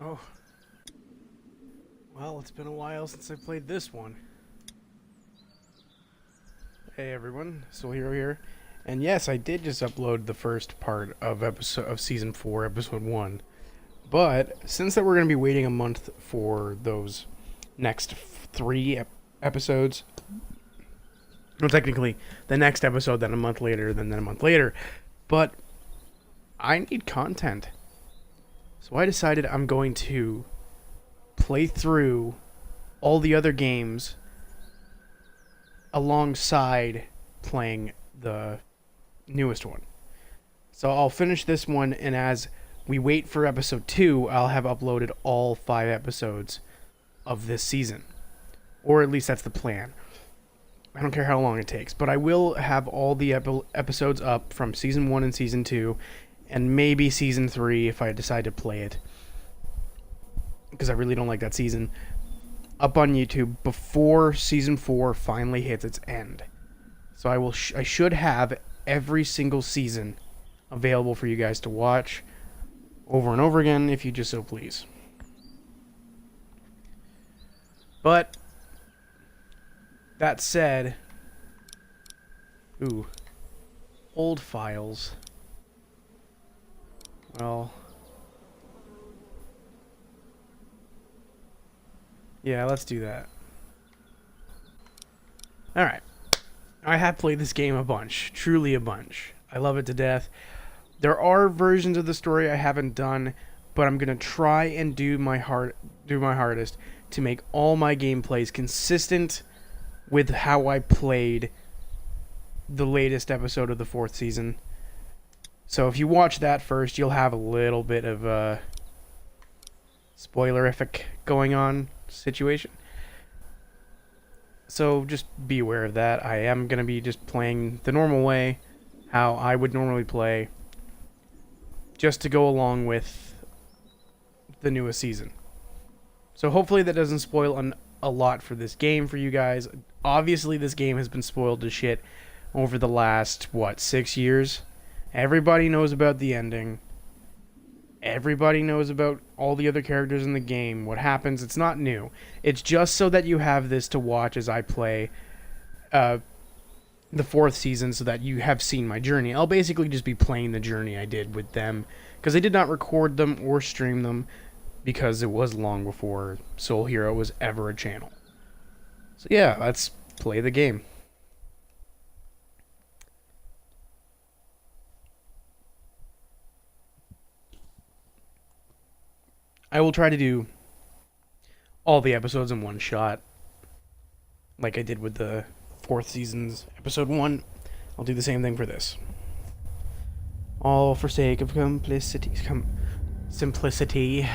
Oh, well, it's been a while since I played this one. Hey everyone, Soulhero here. And yes, I did just upload the first part of season 4, episode 1. But since that we're going to be waiting a month for those next 3 episodes, well, technically the next episode, then a month later, then a month later, but I need content. So I decided I'm going to play through all the other games alongside playing the newest one. So I'll finish this one, and as we wait for episode 2, I'll have uploaded all 5 episodes of this season. Or at least that's the plan. I don't care how long it takes, but I will have all the episodes up from season 1 and season 2, and maybe season 3 if I decide to play it, because I really don't like that season, up on YouTube before season 4 finally hits its end. So I should have every single season available for you guys to watch over and over again if you just so please. But that said, old files. Well, yeah, let's do that. Alright. I have played this game a bunch. Truly a bunch. I love it to death. There are versions of the story I haven't done, but I'm going to try and do my hardest to make all my gameplays consistent with how I played the latest episode of the 4th season. So if you watch that first, you'll have a little bit of a spoilerific going on situation. So just be aware of that. I am going to be just playing the normal way, how I would normally play, just to go along with the newest season. So hopefully that doesn't spoil a lot for this game for you guys. Obviously this game has been spoiled to shit over the last, 6 years? Everybody knows about the ending. Everybody knows about all the other characters in the game. What happens, it's not new. It's just so that you have this to watch as I play the 4th season, so that you have seen my journey. I'll basically just be playing the journey I did with them, because I did not record them or stream them, because it was long before Soulhero was ever a channel. So yeah, let's play the game. I will try to do all the episodes in one shot, like I did with the 4th season's episode 1. I'll do the same thing for this. All for sake of simplicity.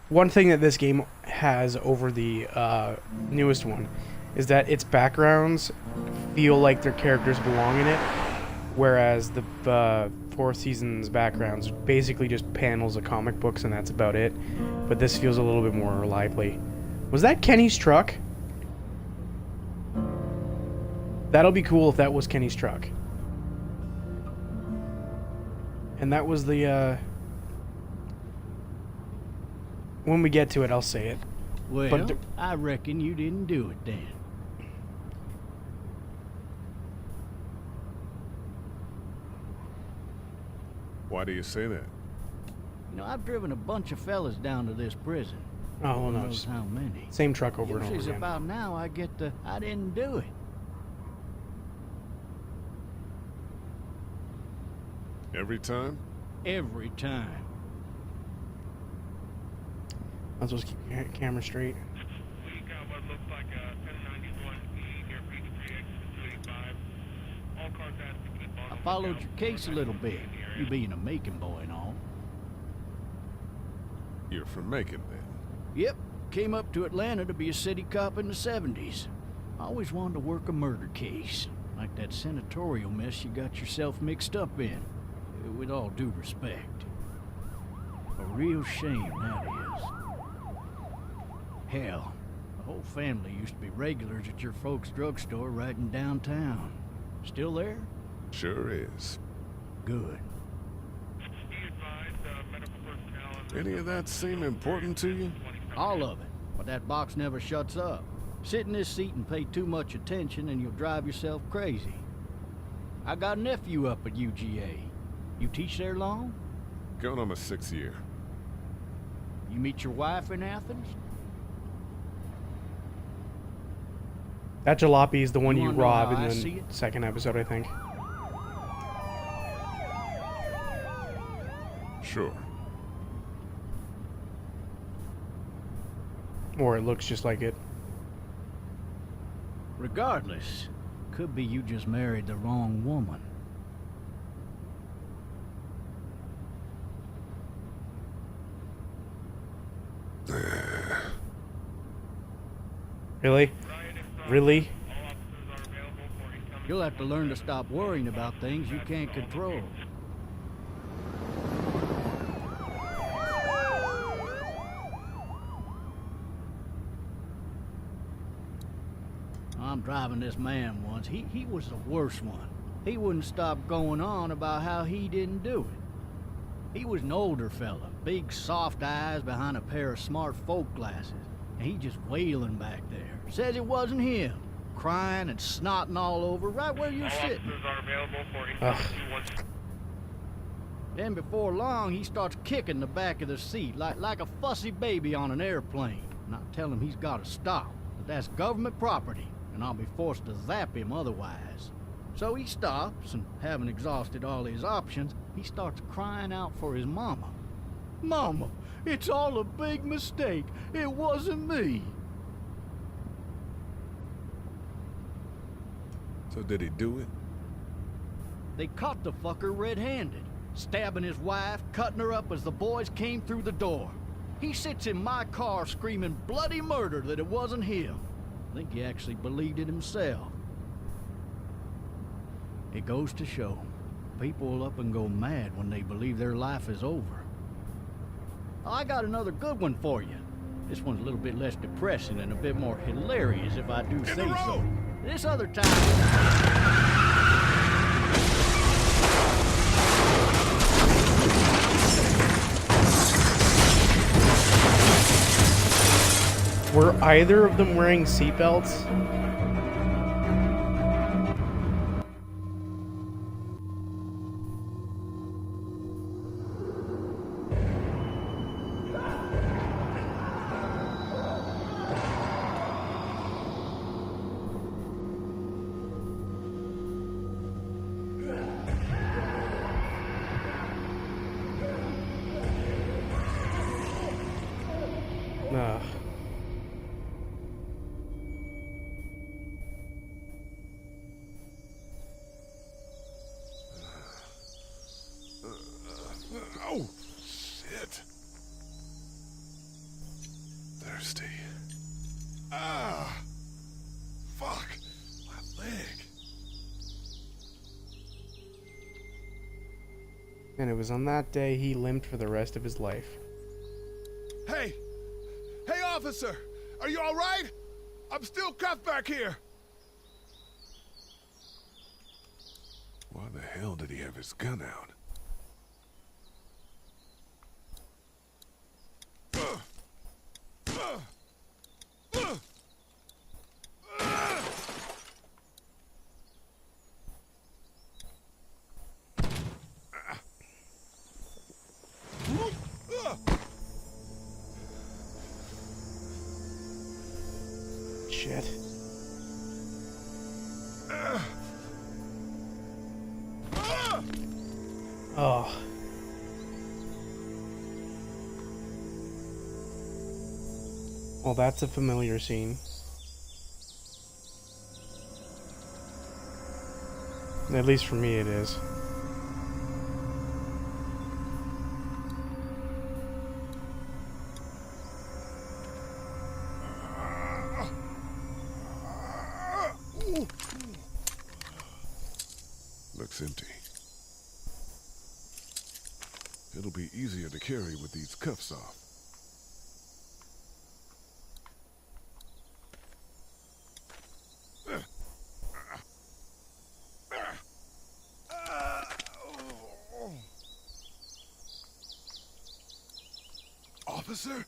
One thing that this game has over the newest one is that its backgrounds feel like their characters belong in it, whereas the 4th season's backgrounds basically just panels of comic books and that's about it. But this feels a little bit more lively. Was that Kenny's truck? That'll be cool if that was Kenny's truck. And that was the when we get to it, I'll say it. Well, I reckon you didn't do it then. Why do you say that? You know, I've driven a bunch of fellas down to this prison. Oh, well, Who no, knows just how many? same truck over and over Usually again. about now I get the, I didn't do it. Every time? Every time. Might as well just keep your camera straight. We got what looks like a 1091E near Peachtree exit 285. All cars asked to keep on I the followed lookout your case a for little an bit, accident in the area. you being a Macon boy and all. You're from Macon, then. Yep, came up to Atlanta to be a city cop in the 70s. I always wanted to work a murder case, like that senatorial mess you got yourself mixed up in. With all due respect. A real shame, that is. Hell, the whole family used to be regulars at your folks' drugstore right in downtown. Still there? Sure is. Good. Be advised, medical personnel and Any of that seem important to you? All of it. But that box never shuts up. Sit in this seat and pay too much attention and you'll drive yourself crazy. I got a nephew up at UGA. You teach there long? Going on my 6th year. You meet your wife in Athens? That jalopy is the one You you wanna know rob how I in see the it? second episode, I think. Sure. Or it looks just like it. Regardless, could be you just married the wrong woman. Really? Really? all officers are available for incoming. You'll have to learn to stop worrying about things you can't control. I'm driving this man once. He was the worst one. He wouldn't stop going on about how he didn't do it. He was an older fella, big soft eyes behind a pair of smart folk glasses. And he just wailing back there. Says it wasn't him. Crying and snotting all over right where you're All sitting. officers are available for Ugh. incoming 212. Then before long, he starts kicking the back of the seat like a fussy baby on an airplane. And I tell him he's got to stop, that that's government property, and I'll be forced to zap him otherwise. So he stops, and having exhausted all his options, he starts crying out for his mama. Mama, it's all a big mistake. It wasn't me. So did he do it? They caught the fucker red-handed, stabbing his wife, cutting her up as the boys came through the door. He sits in my car screaming bloody murder that it wasn't him. I think he actually believed it himself. It goes to show, people will up and go mad when they believe their life is over. I got another good one for you. This one's a little bit less depressing and a bit more hilarious if I do say so. This other time... Were either of them wearing seatbelts? Ugh. Oh, shit. Thirsty. Ah! Fuck! My leg. And it was on that day he limped for the rest of his life. Hey! Hey, officer! Are you alright? I'm still cuffed back here! Why the hell did he have his gun out? Shit. Oh. Well, that's a familiar scene. At least for me it is. Looks empty. It'll be easier to carry with these cuffs off. Officer?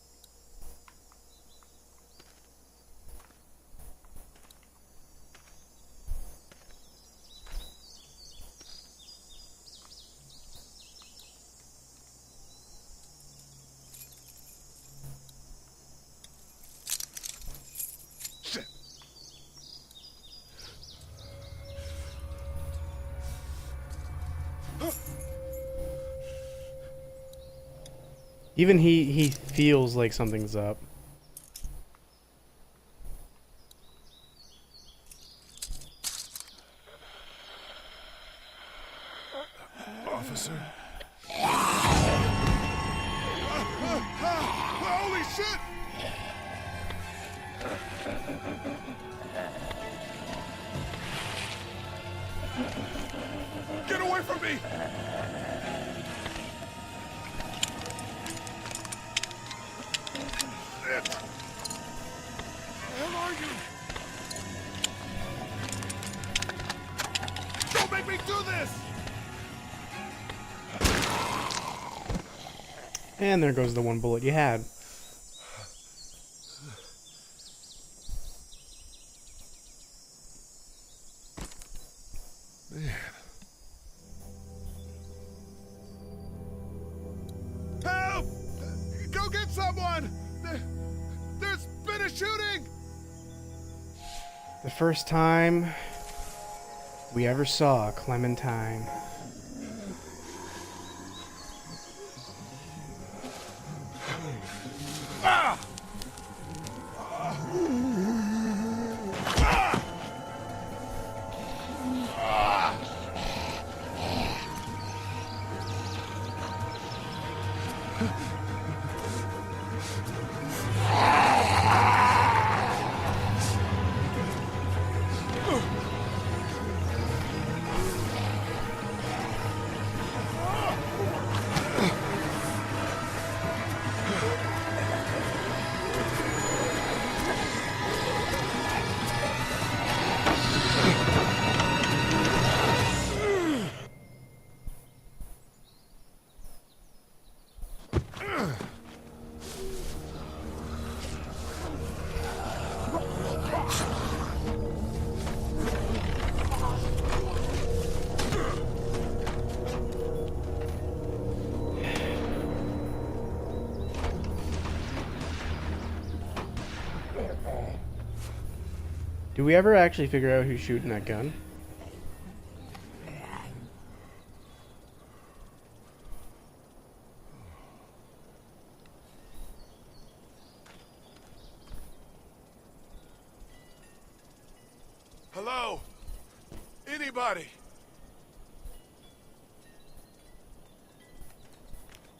Shit. Even he feels like something's up. Officer? Holy shit! Get away from me! Shit! Where are you? Don't make me do this! And there goes the one bullet you had. Man. Help! Go get someone! There's been a shooting! The first time we ever saw Clementine. Do we ever actually figure out who's shooting that gun? Hello? Anybody?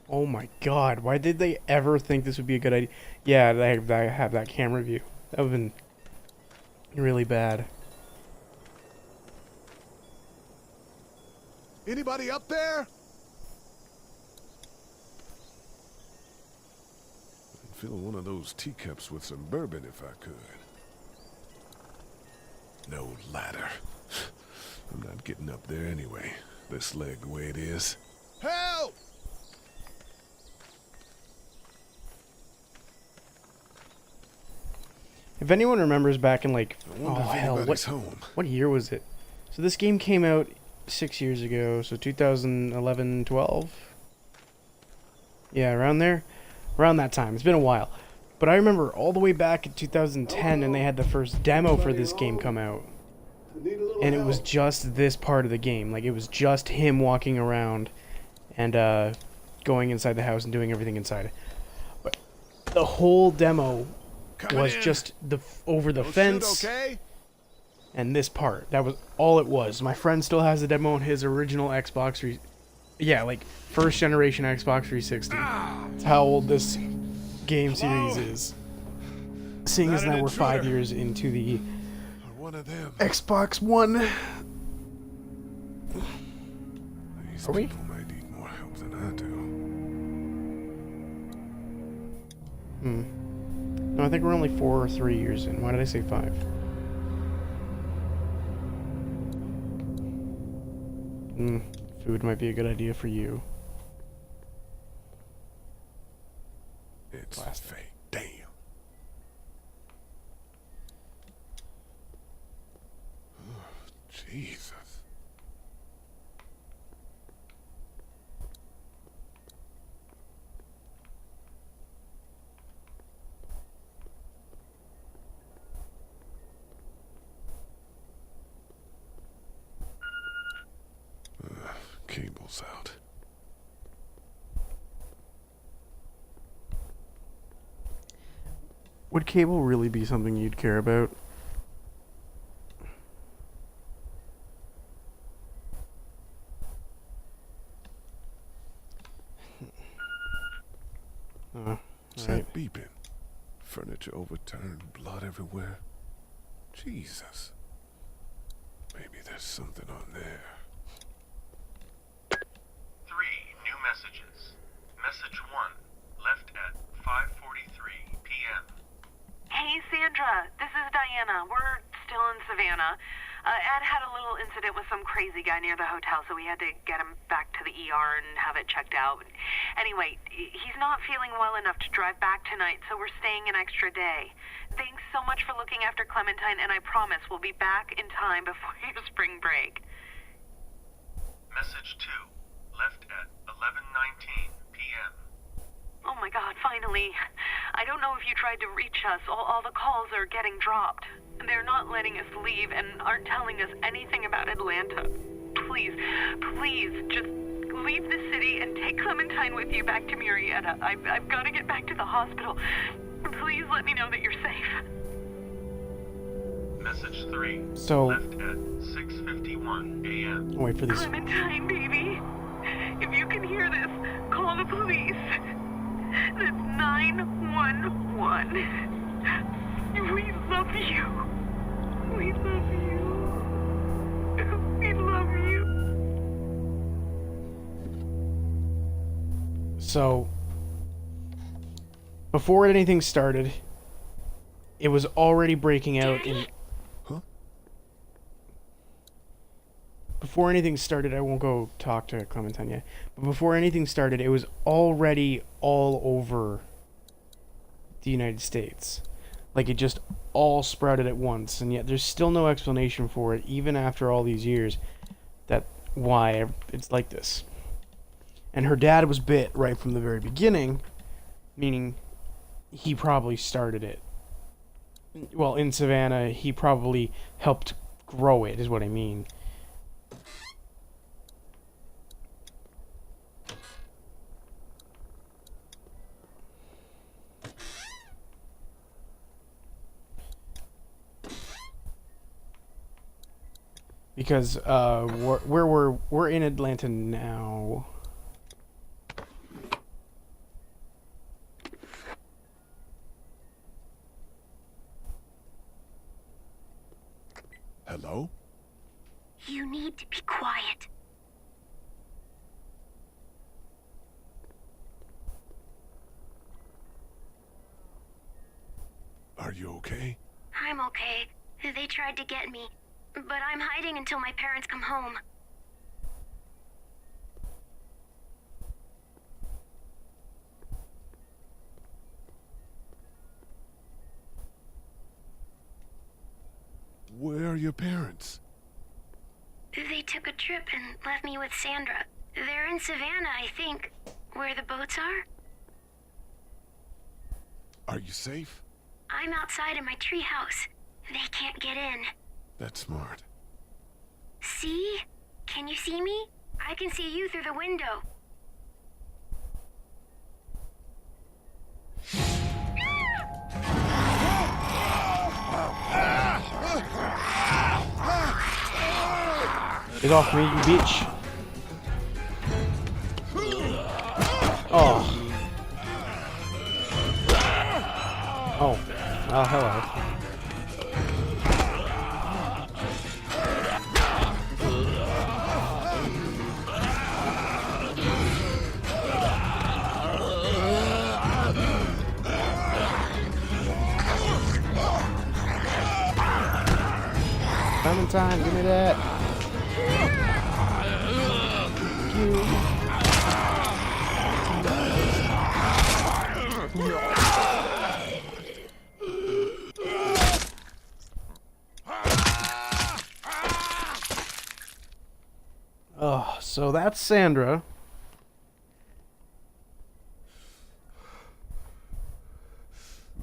Oh my god, why did they ever think this would be a good idea? Yeah, they have that camera view. That would have been really bad. Anybody up there? I'd fill one of those teacups with some bourbon if I could. No ladder. I'm not getting up there anyway. This leg the way it is. Help! If anyone remembers back in like, I wonder if anybody's home. what year was it? So this game came out 6 years ago, so 2011, 12? Yeah, around there. Around that time. It's been a while. But I remember all the way back in 2010 and they had the first demo for this game come out. And it was just this part of the game. Like, it was just him walking around and going inside the house and doing everything inside. But the whole demo was just over the fence Okay? and this part. That was all it was. My friend still has the demo on his original Xbox. Yeah, like first generation Xbox 360. That's how old this game series is. Seeing as now we're 5 years into the Or one of them. Xbox One. These Are we? people might need more help than I do. No, I think we're only 4 or 3 years in. Why did I say 5? Food might be a good idea for you. It's Plastic. fake. Damn. Jesus. Cable's out. Would cable really be something you'd care about? What's Right. that beeping? Furniture overturned, blood everywhere. Jesus. Maybe there's something on there. 3 new messages. Message 1, left at 5:43 p.m. Hey, Sandra. This is Diana. We're still in Savannah. Ed had a little incident with some crazy guy near the hotel, so we had to get him back to the ER and have it checked out. Anyway, he's not feeling well enough to drive back tonight, so we're staying an extra day. Thanks so much for looking after Clementine, and I promise we'll be back in time before your spring break. Message 2, left at 11:19 p.m. Oh my God, finally. I don't know if you tried to reach us. All the calls are getting dropped. They're not letting us leave and aren't telling us anything about Atlanta. Please, just leave the city and take Clementine with you back to Murrieta. I've got to get back to the hospital. Please let me know that you're safe. Message 3, So, left at 6:51 a.m. I'll wait for these. Clementine, baby. If you can hear this, call the police. That's 911. We love you. We love you. We love you. So, before anything started, it was already breaking out in... Huh? Before anything started, I won't go talk to Clementine yet, but before anything started, it was already all over the United States. Like, it just all sprouted at once, and yet there's still no explanation for it, even after all these years, that why it's like this. And her dad was bit right from the very beginning, meaning he probably started it. Well, in Savannah, he probably helped grow it, is what I mean. Because we're in Atlanta now. Hello? You need to be quiet. Are you okay? I'm okay. They tried to get me, but I'm hiding until my parents come home. Where are your parents? They took a trip and left me with Sandra. They're in Savannah, I think, where the boats are. Are you safe? I'm outside in my treehouse. They can't get in. That's smart. See? Can you see me? I can see you through the window. Get off me, you bitch. Oh. Oh. Oh, hello. Clementine, give me that. Thank you. So that's Sandra.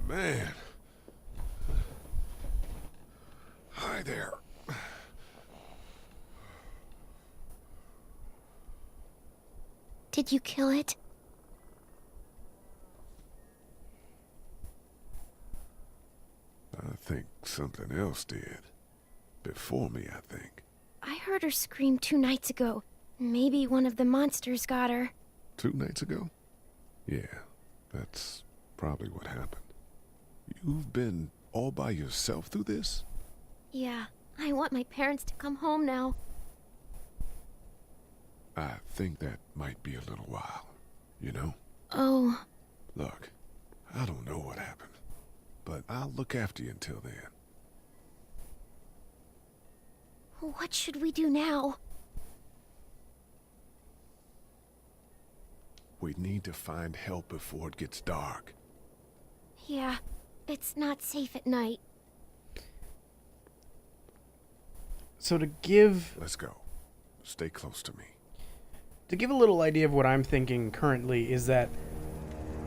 Man. Hi there. Did you kill it? I think something else did. Before me, I think. I heard her scream 2 nights ago. Maybe one of the monsters got her. 2 nights ago? Yeah, that's probably what happened. You've been all by yourself through this? Yeah, I want my parents to come home now. I think that might be a little while, you know? Oh, Look, I don't know what happened, but I'll look after you until then. what should we do now? We need to find help before it gets dark. Yeah, it's not safe at night. So to give Let's go. Stay close to me. a little idea of what I'm thinking currently is that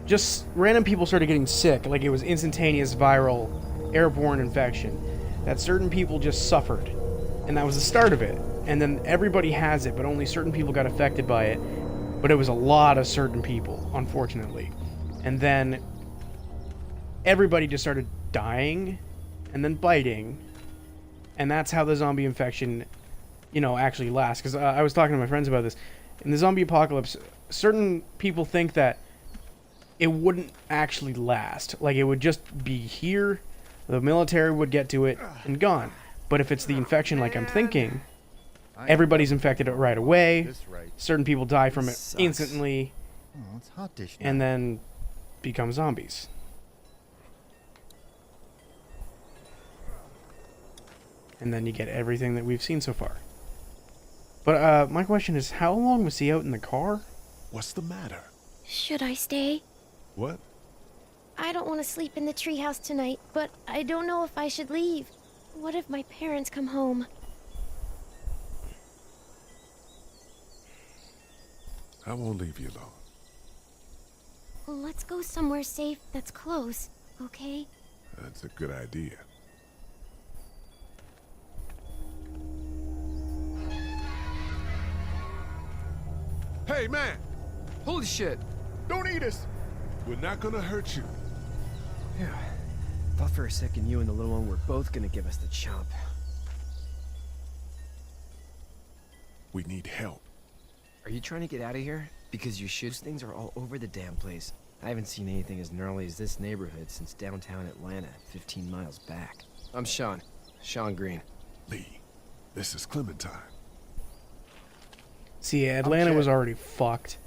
just random people started getting sick, like it was instantaneous viral airborne infection, that certain people just suffered, and that was the start of it. And then everybody has it, but only certain people got affected by it, but it was a lot of certain people, unfortunately. And then everybody just started dying and then biting, and that's how the zombie infection, actually lasts. Because I was talking to my friends about this. In the zombie apocalypse, certain people think that it wouldn't actually last. Like, it would just be here, the military would get to it, and gone. But if it's the infection like I'm thinking, everybody's infected right away, certain people die from it instantly, it's hot dish and then become zombies. And then you get everything that we've seen so far. But my question is, how long was he out in the car? What's the matter? Should I stay? What? I don't want to sleep in the treehouse tonight, but I don't know if I should leave. What if my parents come home? I won't leave you alone. Let's go somewhere safe that's close, okay? That's a good idea. Hey, man! Holy shit! Don't eat us! We're not gonna hurt you. Yeah. Thought for a second you and the little one were both gonna give us the chomp. We need help. Are you trying to get out of here? Because you should. Things are all over the damn place. I haven't seen anything as gnarly as this neighborhood since downtown Atlanta, 15 miles back. I'm Sean. Sean Green. Lee, this is Clementine. See, Atlanta was already fucked.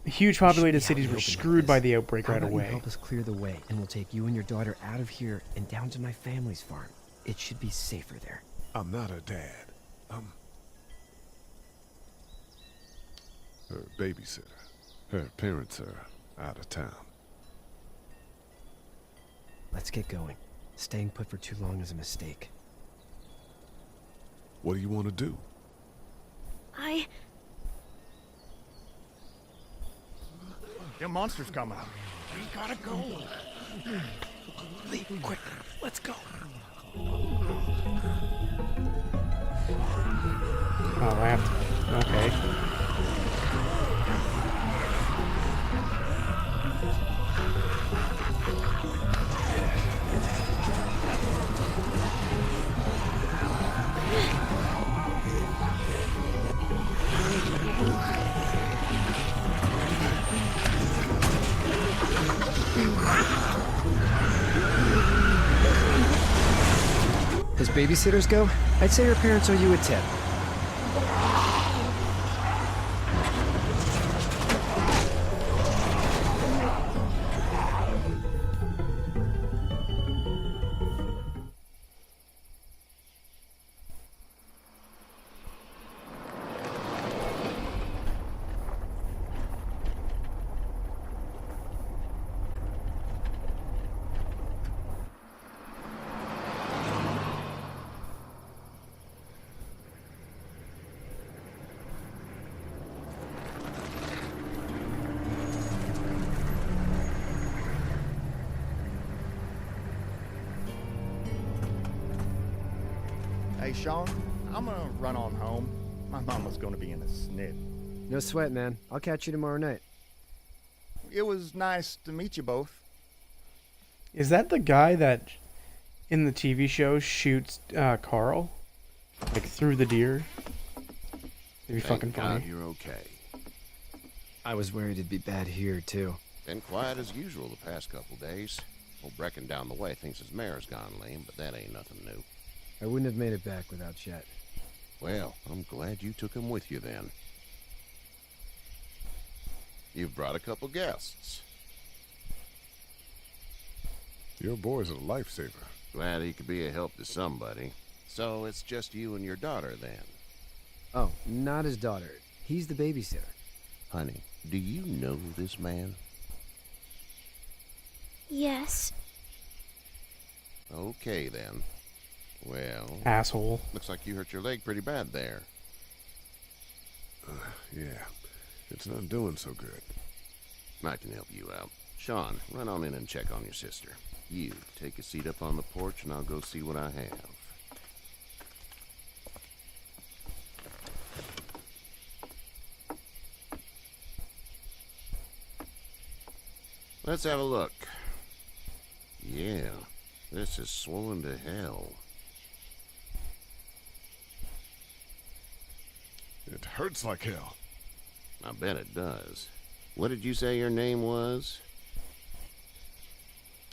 Huge populated You should be cities were helping screwed with by this. the outbreak How right about you away. help us clear the way, and we'll take you and your daughter out of here and down to my family's farm. It should be safer there. I'm not her dad. I'm her babysitter. Her parents are out of town. Let's get going. Staying put for too long is a mistake. What do you want to do? Them monsters coming. We gotta go. Lee, quick, let's go. Oh, I have to. Okay. As babysitters go, I'd say her parents owe you a tip. Sean, I'm gonna run on home. My mama's gonna be in a snit. No sweat, man. I'll catch you tomorrow night. It was nice to meet you both. Is that the guy that in the TV show shoots Carl? Like through the deer? It'd be fucking God funny. you're okay. I was worried it'd be bad here, too. Been quiet as usual the past couple days. Old Brecken down the way thinks his mare's gone lame, but that ain't nothing new. I wouldn't have made it back without Chet. Well, I'm glad you took him with you then. You've brought a couple guests. Your boy's a lifesaver. Glad he could be a help to somebody. So it's just you and your daughter then. Oh, not his daughter. He's the babysitter. Honey, do you know this man? Yes. Okay then. Well, Asshole. looks like you hurt your leg pretty bad there. Yeah, it's not doing so good. I can help you out. Sean, run on in and check on your sister. You, take a seat up on the porch and I'll go see what I have. Let's have a look. Yeah, this is swollen to hell. It hurts like hell. I bet it does. What did you say your name was?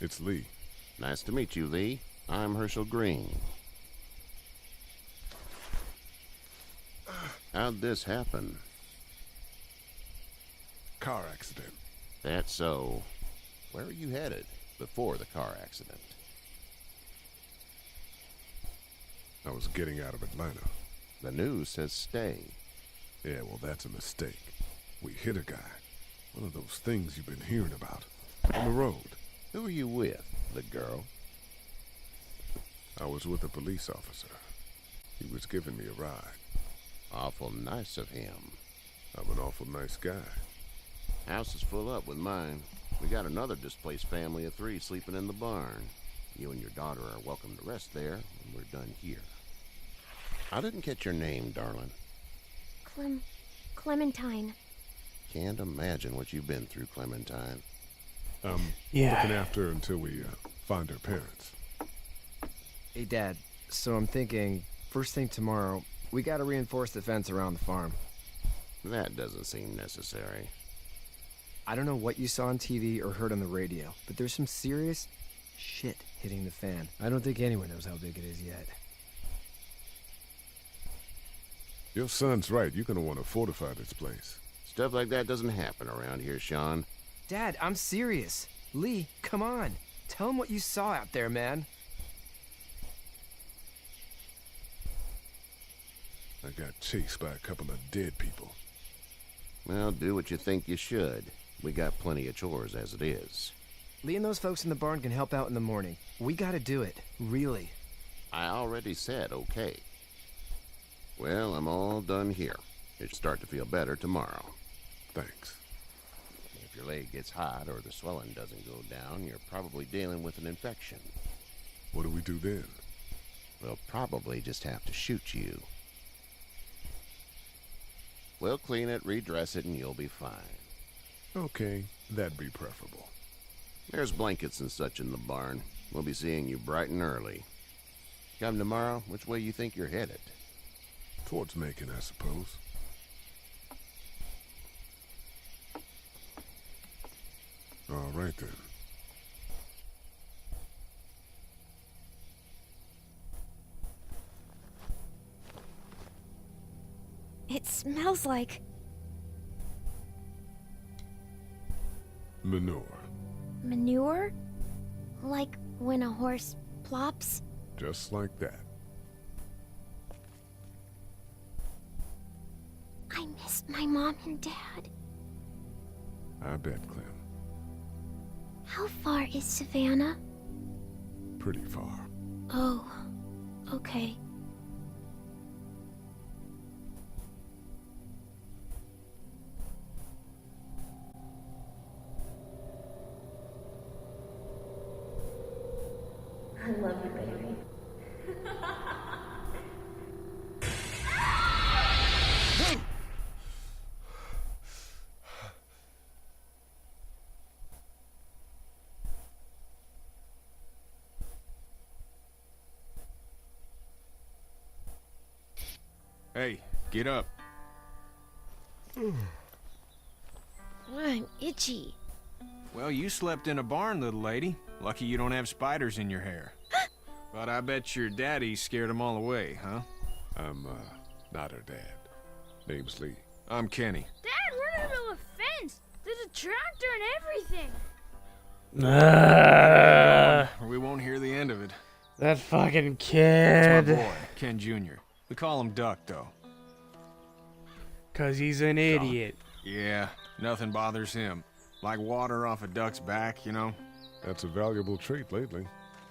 It's Lee. Nice to meet you, Lee. I'm Herschel Green. How'd this happen? Car accident. That's so. Where were you headed before the car accident? I was getting out of Atlanta. The news says stay. Yeah, well, that's a mistake. We hit a guy. One of those things you've been hearing about. On the road. Who were you with? The girl? I was with a police officer. He was giving me a ride. Awful nice of him. I'm an awful nice guy. House is full up with mine. We got another displaced family of 3 sleeping in the barn. You and your daughter are welcome to rest there when we're done here. I didn't catch your name, darling. Clementine. Can't imagine what you've been through, Clementine. Yeah. Looking after her until we find her parents. Hey, Dad. So I'm thinking, first thing tomorrow, we gotta reinforce the fence around the farm. That doesn't seem necessary. I don't know what you saw on TV or heard on the radio, but there's some serious shit hitting the fan. I don't think anyone knows how big it is yet. Your son's right. You're gonna want to fortify this place. Stuff like that doesn't happen around here, Sean. Dad, I'm serious. Lee, come on. Tell him what you saw out there, man. I got chased by a couple of dead people. Well, do what you think you should. We got plenty of chores as it is. Lee and those folks in the barn can help out in the morning. We gotta do it. Really. I already said okay. Well, I'm all done here. It should start to feel better tomorrow. Thanks. If your leg gets hot or the swelling doesn't go down, you're probably dealing with an infection. What do we do then? We'll probably just have to shoot you. We'll clean it, redress it, and you'll be fine. Okay, that'd be preferable. There's blankets and such in the barn. We'll be seeing you bright and early. Come tomorrow, which way you think you're headed? Towards Macon, I suppose. All right, then. It smells like... Manure. manure? Like when a horse plops? Just like that. I miss my mom and dad. I bet, Clem. How far is Savannah? Pretty far. Oh, okay. I love you, baby. Hey, get up. I'm itchy. Well, you slept in a barn, little lady. Lucky you don't have spiders in your hair. But I bet your daddy scared them all away, huh? I'm, not her dad. Name's Lee. I'm Kenny. Dad, we're in the middle of a fence. There's a tractor and everything. Or we won't hear the end of it. That fucking It's kid. my boy, Ken Jr. We call him Duck, though. 'Cause he's an idiot. Yeah, nothing bothers him. Like water off a duck's back, you know? That's a valuable trait lately.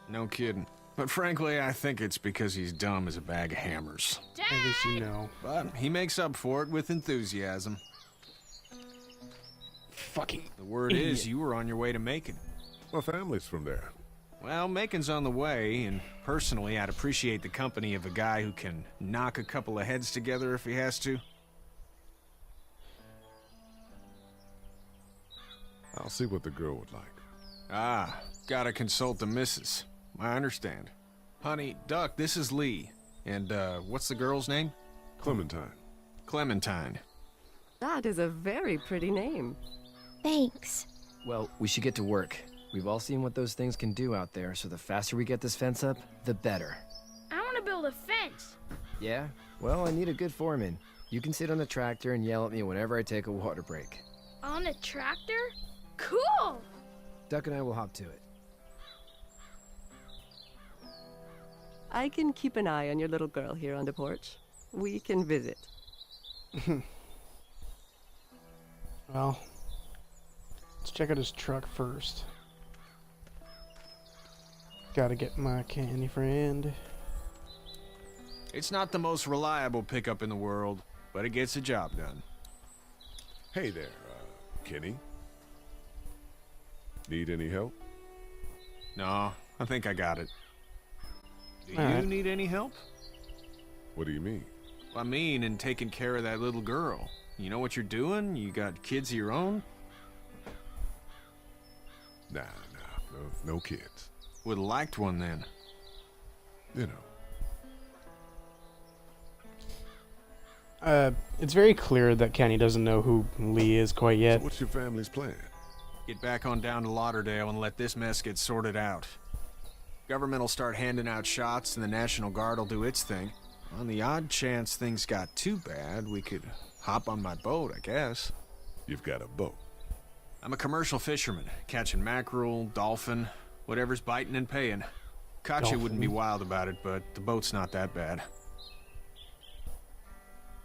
No kidding. But frankly, I think it's because he's dumb as a bag of hammers. At least you know. But he makes up for it with enthusiasm. Fucking The word idiot. is you were on your way to Macon. My family's from there. Well, Macon's on the way, and personally, I'd appreciate the company of a guy who can knock a couple of heads together if he has to. I'll see what the girl would like. Ah, gotta consult the missus. I understand. Honey, Duck, this is Lee. And, what's the girl's name? Clementine. Clementine. That is a very pretty name. Thanks. Well, we should get to work. We've all seen what those things can do out there, so the faster we get this fence up, the better. I want to build a fence. Yeah? Well, I need a good foreman. You can sit on the tractor and yell at me whenever I take a water break. On a tractor? Cool! Duck and I will hop to it. I can keep an eye on your little girl here on the porch. We can visit. Well, let's check out his truck first. Gotta get my candy friend. It's not the most reliable pickup in the world, but it gets the job done. Hey there, Kenny. Need any help? No, I think I got it. Do All you right. need any help? What do you mean? I mean, in taking care of that little girl. You know what you're doing? You got kids of your own? Nah, no kids. Would've liked one then. You know. It's very clear that Kenny doesn't know who Lee is quite yet. So what's your family's plan? Get back on down to Lauderdale and let this mess get sorted out. Government will start handing out shots and the National Guard will do its thing. On the odd chance things got too bad, we could hop on my boat, I guess. You've got a boat. I'm a commercial fisherman, catching mackerel, dolphin, whatever's biting and paying. Katya wouldn't be wild about it, but the boat's not that bad.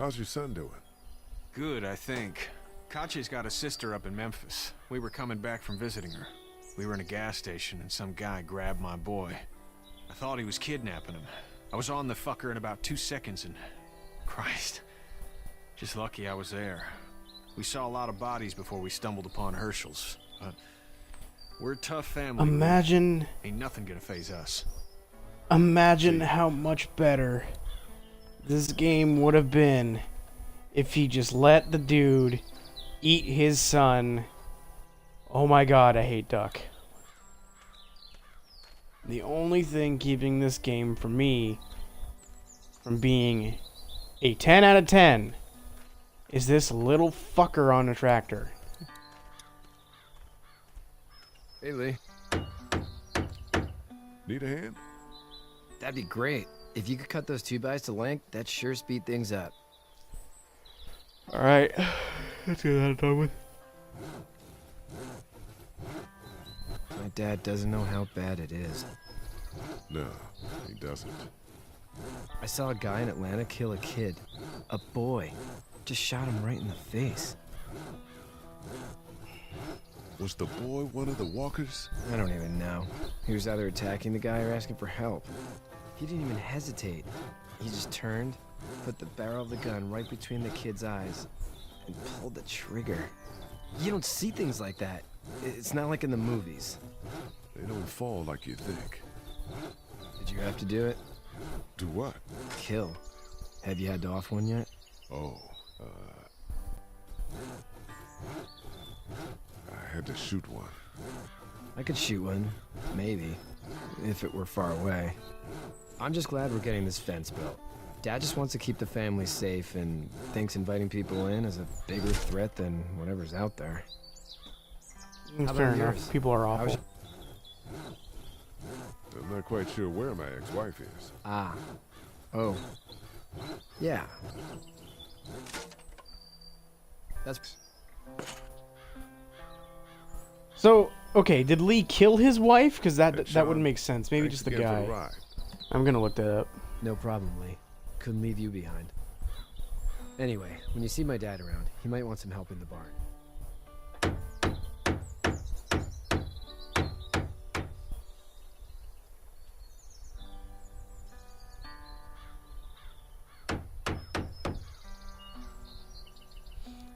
How's your son doing? Good, I think. Katya's got a sister up in Memphis. We were coming back from visiting her. We were in a gas station and some guy grabbed my boy. I thought he was kidnapping him. I was on the fucker in about 2 seconds and... Christ. Just lucky I was there. We saw a lot of bodies before we stumbled upon Herschel's. But we're a tough family. Imagine Ain't nothing gonna faze us. Imagine how much better this game would have been if he just let the dude eat his son. Oh my god, I hate Duck. The only thing keeping this game from me from being a 10 out of 10 is this little fucker on a tractor. Hey, Lee. Need a hand? That'd be great. If you could cut those 2x to length, that'd sure speed things up. Alright, let's get that done with. My dad doesn't know how bad it is. No, he doesn't. I saw a guy in Atlanta kill a kid. A boy. Just shot him right in the face. Was the boy one of the walkers? I don't even know. He was either attacking the guy or asking for help. He didn't even hesitate. He just turned, put the barrel of the gun right between the kid's eyes, and pulled the trigger. You don't see things like that. It's not like in the movies. They don't fall like you think. Did you have to do it? Do what? Kill. Have you had to off one yet? Oh, I had to shoot one. I could shoot one. Maybe. If it were far away. I'm just glad we're getting this fence built. Dad just wants to keep the family safe and thinks inviting people in is a bigger threat than whatever's out there. How Fair about enough. yours? People are awful. How's- I'm not quite sure where my ex-wife is. Ah. Oh. Yeah. That's... So, okay, did Lee kill his wife? Because Hey, that Sean, wouldn't make sense. Maybe thanks just the again for guy. the ride. I'm gonna look that up. No problem, Lee. Couldn't leave you behind. Anyway, when you see my dad around, he might want some help in the barn.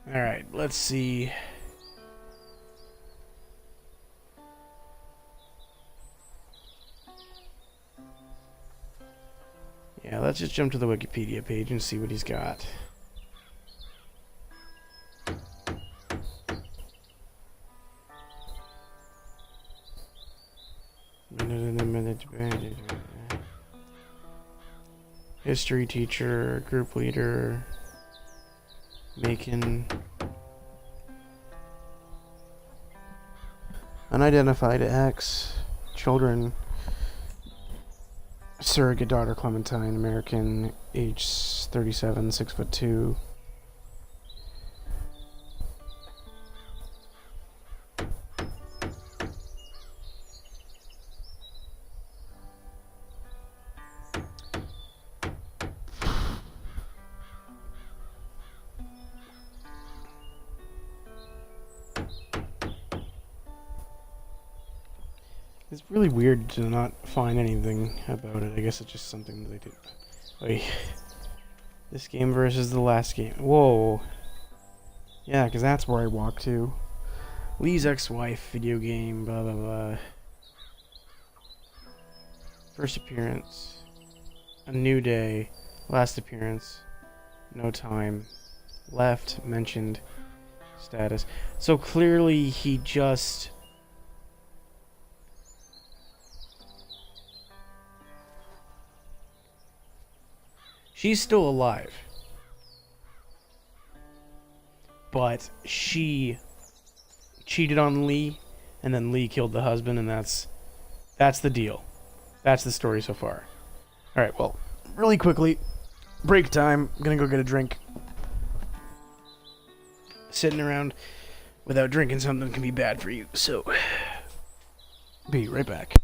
Alright, let's see. Yeah, let's just jump to the Wikipedia page and see what he's got. History teacher, group leader, Macon. Unidentified ex, children, surrogate daughter Clementine, American, age 37, 6'2". It's really weird to not find anything about it. I guess it's just something that they do. Wait. This game versus the last game. Whoa. Yeah, because that's where I walk to. Lee's ex-wife, video game, blah, blah, blah. First appearance. A new day. Last appearance. No time. Left. Mentioned. Status. So clearly he just... She's still alive. But she cheated on Lee, and then Lee killed the husband, and that's the deal. That's the story so far. Alright, well, really quickly, break time. I'm gonna go get a drink. Sitting around without drinking something can be bad for you, so be right back.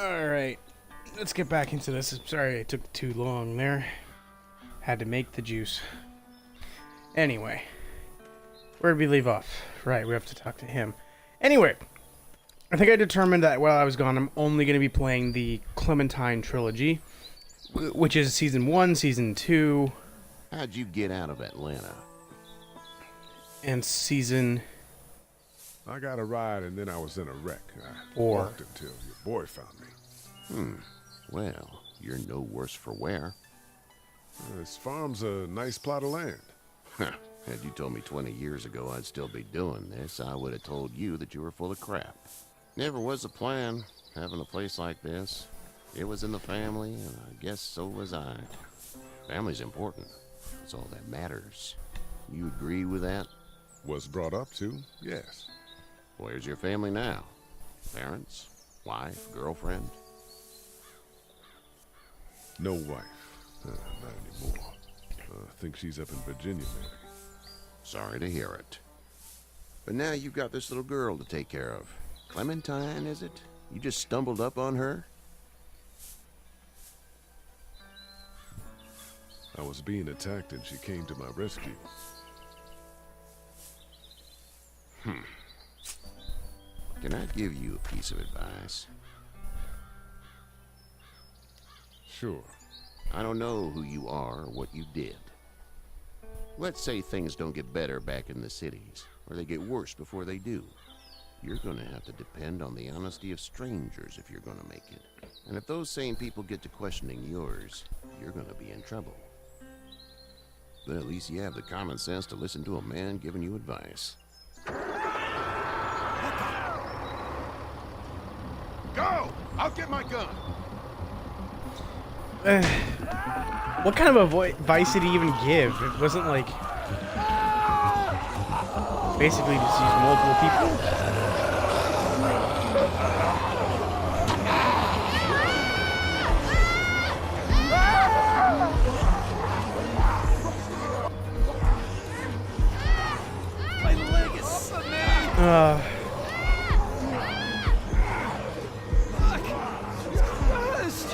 Alright, let's get back into this. Sorry I took too long there. Had to make the juice. Anyway, where did we leave off? Right, we have to talk to him. Anyway, I think I determined that while I was gone, I'm only going to be playing the Clementine trilogy, which is Season 1, Season 2, How'd you get out of Atlanta? and Season... I got a ride and then I was in a wreck. I 4. walked until your boy found me. Well, you're no worse for wear. This farm's a nice plot of land. Had you told me 20 years ago I'd still be doing this, I would have told you that you were full of crap. Never was a plan, having a place like this. It was in the family, and I guess so was I. Family's important. That's all that matters. You agree with that? Was brought up to, yes. Where's your family now? Parents? Wife? Girlfriend? No wife. Not anymore. I think she's up in Virginia, maybe. Sorry to hear it. But now you've got this little girl to take care of. Clementine, is it? You just stumbled up on her? I was being attacked and she came to my rescue. Can I give you a piece of advice? Sure. I don't know who you are or what you did. Let's say things don't get better back in the cities, or they get worse before they do. You're gonna have to depend on the honesty of strangers if you're gonna make it. And if those same people get to questioning yours, you're gonna be in trouble. But at least you have the common sense to listen to a man giving you advice. Go! I'll get my gun! What kind of advice did he even give? It wasn't like... Basically just use multiple people. My leg is so mad. Fuck! It's crushed!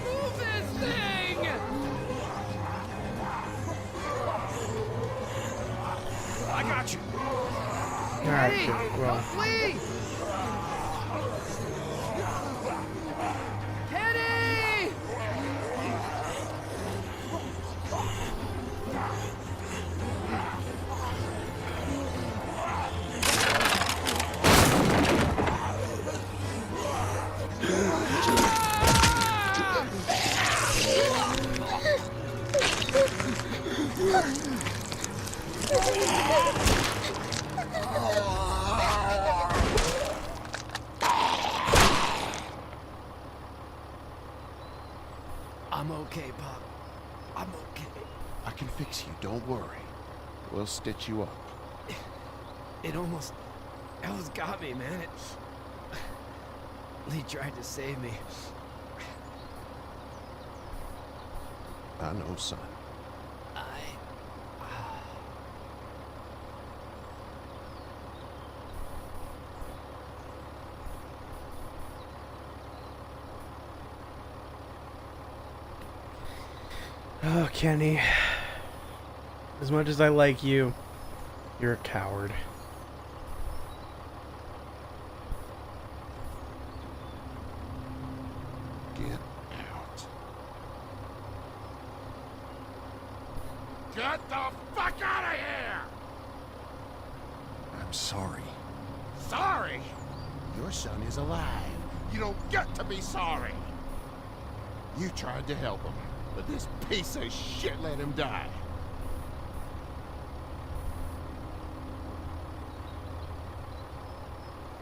Move this thing! I got you. Alright, shit. Well, Flee! Kenny! I'm okay, Pop. I'm okay. I can fix you, don't worry. We'll stitch you up. It almost got me, man. Lee tried to save me. I know, son. oh, Kenny. As much as I like you, you're a coward. Get out. Get the fuck out of here! I'm sorry. Sorry? Your son is alive. You don't get to be sorry! You tried to help him, but this piece of shit let him die.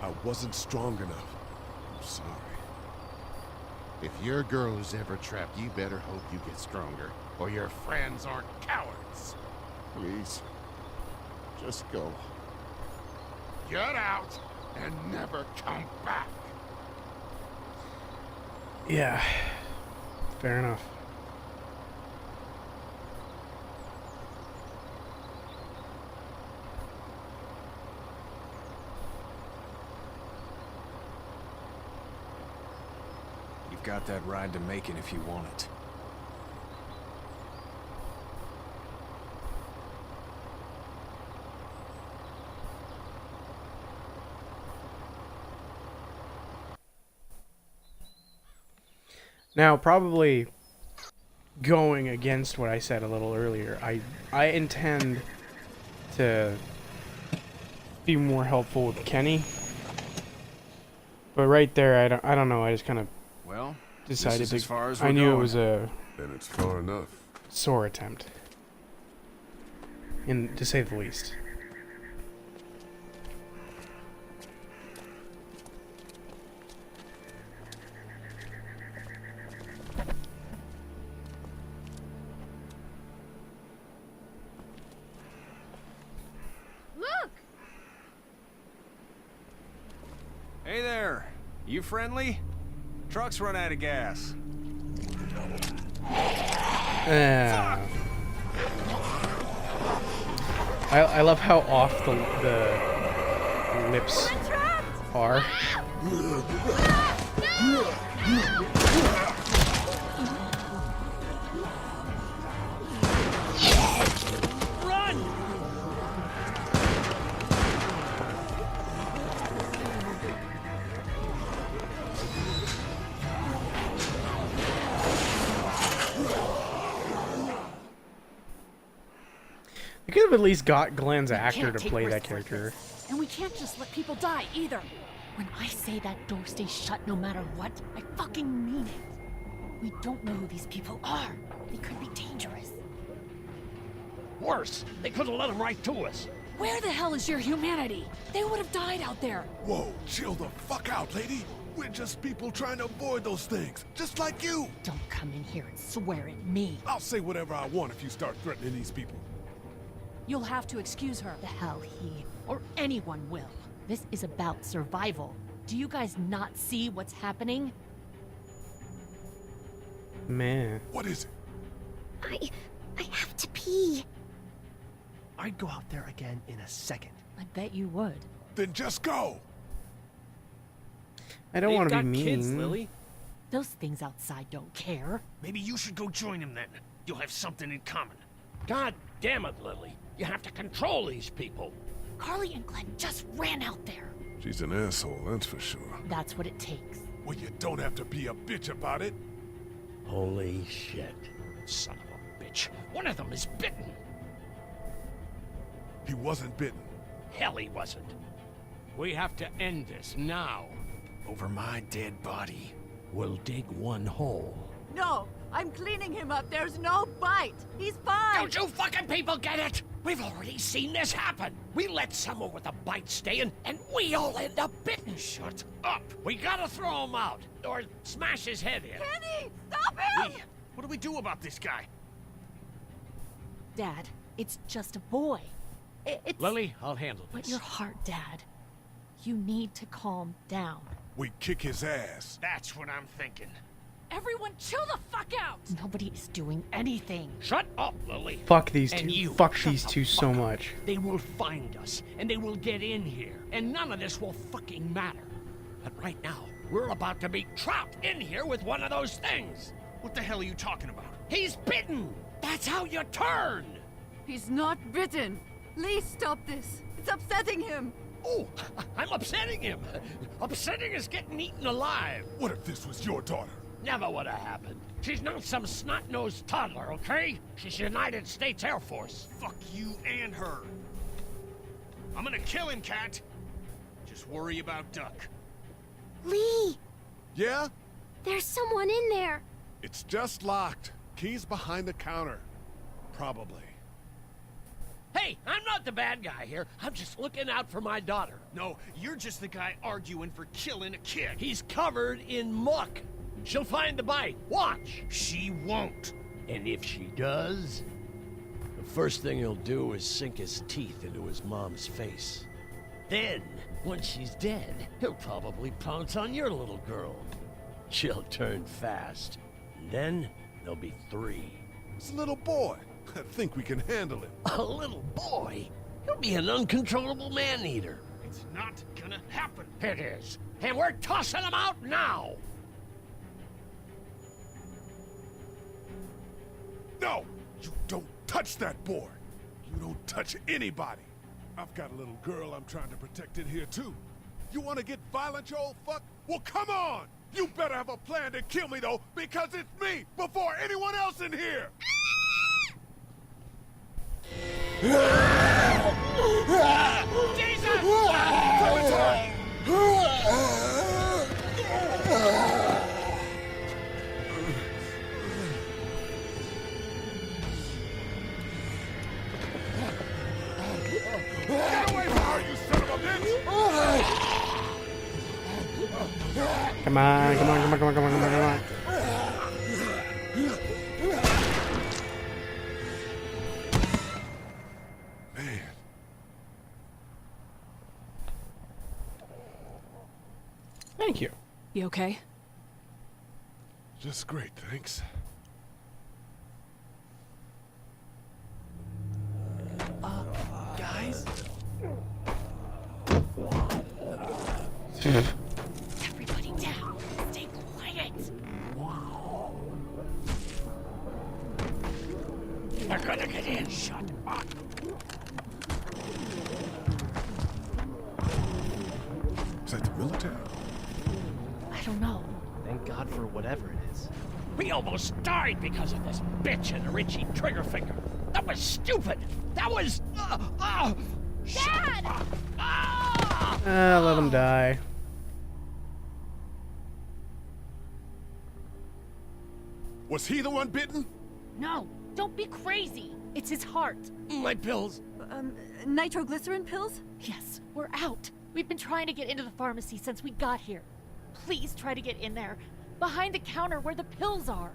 I wasn't strong enough. I'm sorry. If your girl is ever trapped, you better hope you get stronger, or your friends aren't cowards. Please, just go. Get out and never come back! Yeah. Fair enough. You've got that ride to Macon if you want it. Now, probably going against what I said a little earlier, I intend to be more helpful with Kenny. But right there, I don't know. I just kind of decided this is as far as I we're knew it going. was a Then it's far enough. sore attempt, to say the least. Look! Hey there. You friendly? Truck's run out of gas. I love how off the lips are. They could have at least got Glenn's actor to play that character. And we can't just let people die either. When I say that door stays shut no matter what, I fucking mean it. We don't know who these people are. They could be dangerous. Worse, they could have let them right to us. Where the hell is your humanity? They would have died out there. Whoa, chill the fuck out, lady. We're just people trying to avoid those things, just like you. Don't come in here and swear at me. I'll say whatever I want if you start threatening these people. You'll have to excuse her. The hell he or anyone will. This is about survival. Do you guys not see what's happening? Man. What is it? I have to pee. I'd go out there again in a second. I bet you would. Then just go. I don't want to be mean. Kids, Lily. Those things outside don't care. Maybe you should go join them then. You'll have something in common. God damn it, Lily. You have to control these people. Carly and Glenn just ran out there. She's an asshole, that's for sure. That's what it takes. Well, you don't have to be a bitch about it. Holy shit. Son of a bitch. One of them is bitten. He wasn't bitten. Hell, he wasn't. We have to end this now. Over my dead body. We'll dig one hole. No, I'm cleaning him up. There's no bite. He's fine. Don't you fucking people get it? We've already seen this happen. We let someone with a bite stay in, and we all end up bitten. Shut up. We gotta throw him out, or smash his head in. Kenny, stop him! What do we do about this guy? Dad, it's just a boy. It's... Lily, I'll handle this. But your heart, Dad. You need to calm down. We kick his ass. That's what I'm thinking. Everyone chill the fuck out! Nobody is doing anything. Shut up, Lily. Fuck these And two. you, Fuck shut these the two so fuck up. much. They will find us, and they will get in here, and none of this will fucking matter. But right now, we're about to be trapped in here with one of those things. What the hell are you talking about? He's bitten! That's how you turn! He's not bitten. Lee, stop this. It's upsetting him. Oh, I'm upsetting him. Upsetting is getting eaten alive. What if this was your daughter? Never would have happened. She's not some snot-nosed toddler, okay? She's United States Air Force. Fuck you and her. I'm gonna kill him, Cat. Just worry about Duck. Lee, Yeah? there's someone in there. It's just locked. Key's behind the counter. Probably. Hey, I'm not the bad guy here. I'm just looking out for my daughter. No, you're just the guy arguing for killing a kid. He's covered in muck. She'll find the bite. Watch. She won't. And if she does, the first thing he'll do is sink his teeth into his mom's face. Then, once she's dead, he'll probably pounce on your little girl. She'll turn fast. And then, there'll be 3. It's a little boy. I think we can handle it. A little boy? He'll be an uncontrollable man-eater. It's not gonna happen. It is. And we're tossing him out now! You don't touch that boy. You don't touch anybody. I've got a little girl I'm trying to protect in here, too. You want to get violent, you old fuck? Well, come on! You better have a plan to kill me, though, because it's me before anyone else in here! Jesus! Get away from her, you son of a bitch! Come on, come on, come on, come on, come on, come on, come on. Man. Thank you. You okay? Just great, thanks. Guys? Everybody down. Stay quiet. They're gonna get in. Shut up. Is that the military? I don't know. Thank God for whatever it is. We almost died because of this bitch and Richie Triggerfinger. That was stupid. That was. Dad! Let him die. Was he the one bitten? No, don't be crazy. It's his heart. My pills. Nitroglycerin pills? Yes, we're out. We've been trying to get into the pharmacy since we got here. Please try to get in there. Behind the counter where the pills are.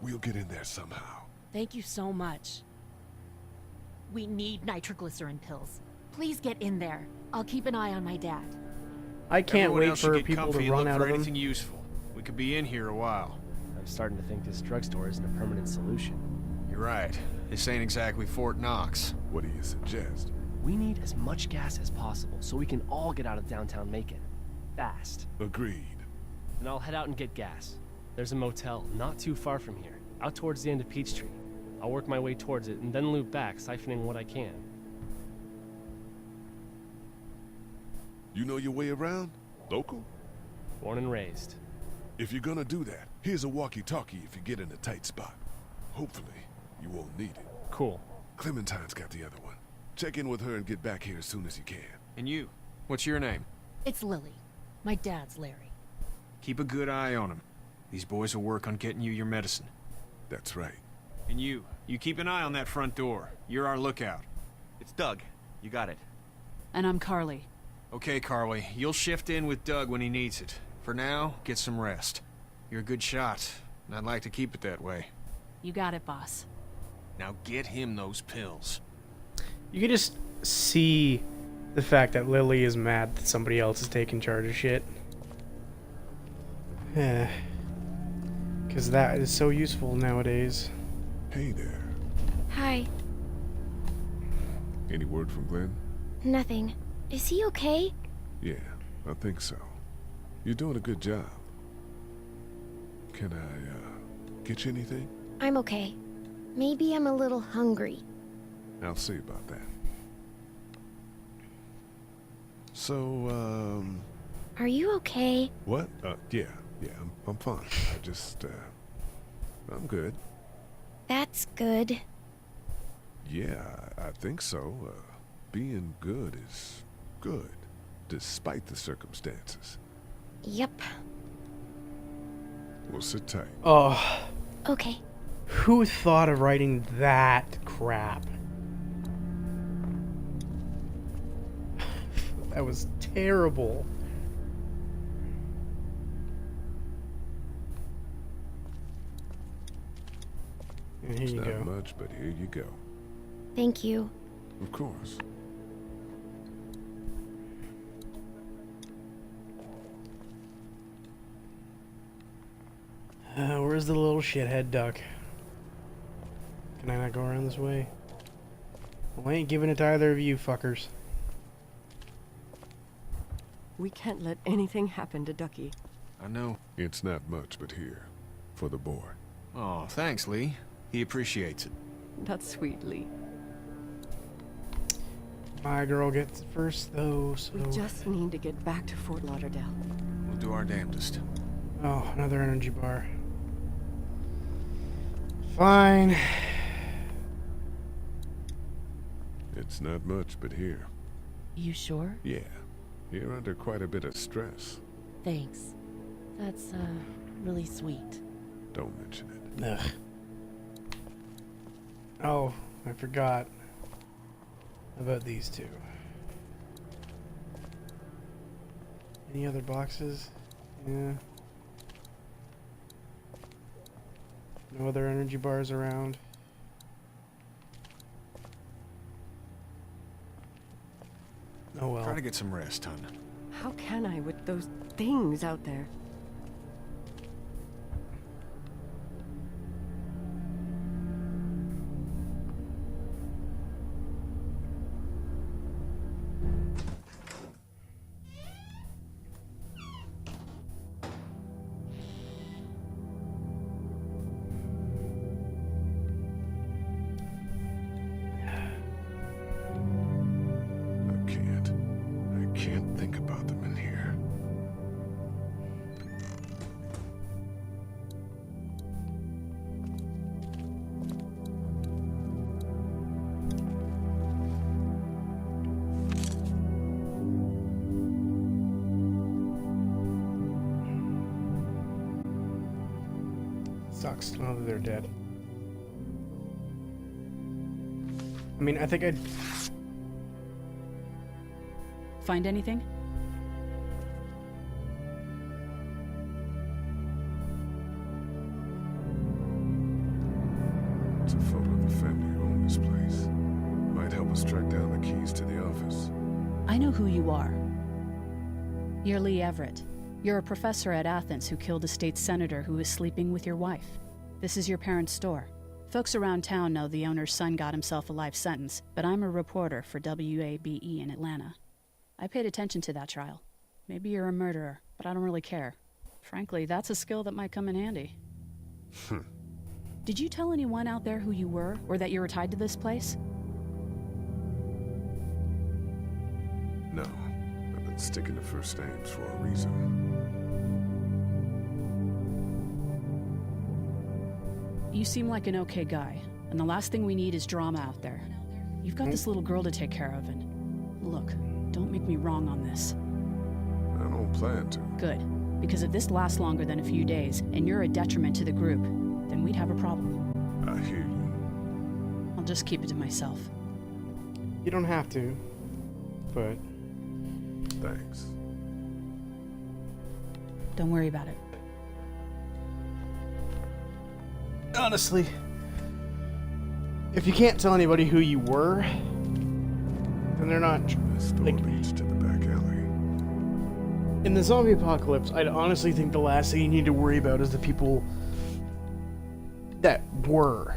We'll get in there somehow. Thank you so much. We need nitroglycerin pills. Please get in there. I'll keep an eye on my dad. I can't Everyone wait else should for get people comfy to and run look out for of them. anything useful. We could be in here a while. I'm starting to think this drugstore isn't a permanent solution. You're right. This ain't exactly Fort Knox. What do you suggest? We need as much gas as possible so we can all get out of downtown Macon. Fast. Agreed. And I'll head out and get gas. There's a motel not too far from here, out towards the end of Peachtree. I'll work my way towards it and then loop back, siphoning what I can. You know your way around? Local? Born and raised. If you're gonna do that, here's a walkie-talkie if you get in a tight spot. Hopefully, you won't need it. Cool. Clementine's got the other one. Check in with her and get back here as soon as you can. And you? What's your name? It's Lily. My dad's Larry. Keep a good eye on him. These boys will work on getting you your medicine. That's right. And you keep an eye on that front door. You're our lookout. It's Doug. You got it. And I'm Carly. Okay, Carly. You'll shift in with Doug when he needs it. For now, get some rest. You're a good shot, and I'd like to keep it that way. You got it, boss. Now get him those pills. You can just see the fact that Lily is mad that somebody else is taking charge of shit. Because that is so useful nowadays. Hey there. Hi. Any word from Glenn? Nothing. Is he okay? Yeah, I think so. You're doing a good job. Can I, get you anything? I'm okay. Maybe I'm a little hungry. I'll see about that. So, Are you okay? what? Yeah, I'm fine. I just, I'm good. That's good. Yeah, I think so. Being good is good, despite the circumstances. Yep. We'll sit tight. Oh, Okay. who thought of writing that crap? That was terrible. And here It's you not go. much, but here you go. Thank you. Of course. Where's the little shithead duck? Can I not go around this way? Well, I ain't giving it to either of you fuckers. We can't let anything happen to Ducky. I know. It's not much, but here. For the boy. Oh, thanks, Lee. He appreciates it. That's sweet, Lee. My girl gets it first, though, so... We just need to get back to Fort Lauderdale. We'll do our damnedest. Oh, another energy bar. Fine. It's not much, but here. You sure? Yeah. You're under quite a bit of stress. Thanks. That's, really sweet. Don't mention it. Ugh. Oh, I forgot about these two. Any other boxes? Yeah. No other energy bars around. Oh well. Try to get some rest, hon. How can I with those things out there? I can't think about them in here. Sucks to know that they're dead. I mean, I think I'd... Find anything? It's a photo of the family who owned this place. Might help us track down the keys to the office. I know who you are. You're Lee Everett. You're a professor at Athens who killed a state senator who was sleeping with your wife. This is your parents' store. Folks around town know the owner's son got himself a life sentence, but I'm a reporter for WABE in Atlanta. I paid attention to that trial. Maybe you're a murderer, but I don't really care. Frankly, that's a skill that might come in handy. Did you tell anyone out there who you were, or that you were tied to this place? No. I've been sticking to first names for a reason. You seem like an okay guy, and the last thing we need is drama out there. You've got this little girl to take care of, and... Look, don't make me wrong on this. I don't plan to. Good, because if this lasts longer than a few days, and you're a detriment to the group, then we'd have a problem. I hear you. I'll just keep it to myself. You don't have to, but... Thanks. Don't worry about it. Honestly, if you can't tell anybody who you were, then they're not... Like, leads to the back alley. In the zombie apocalypse, I'd honestly think the last thing you need to worry about is the people that were,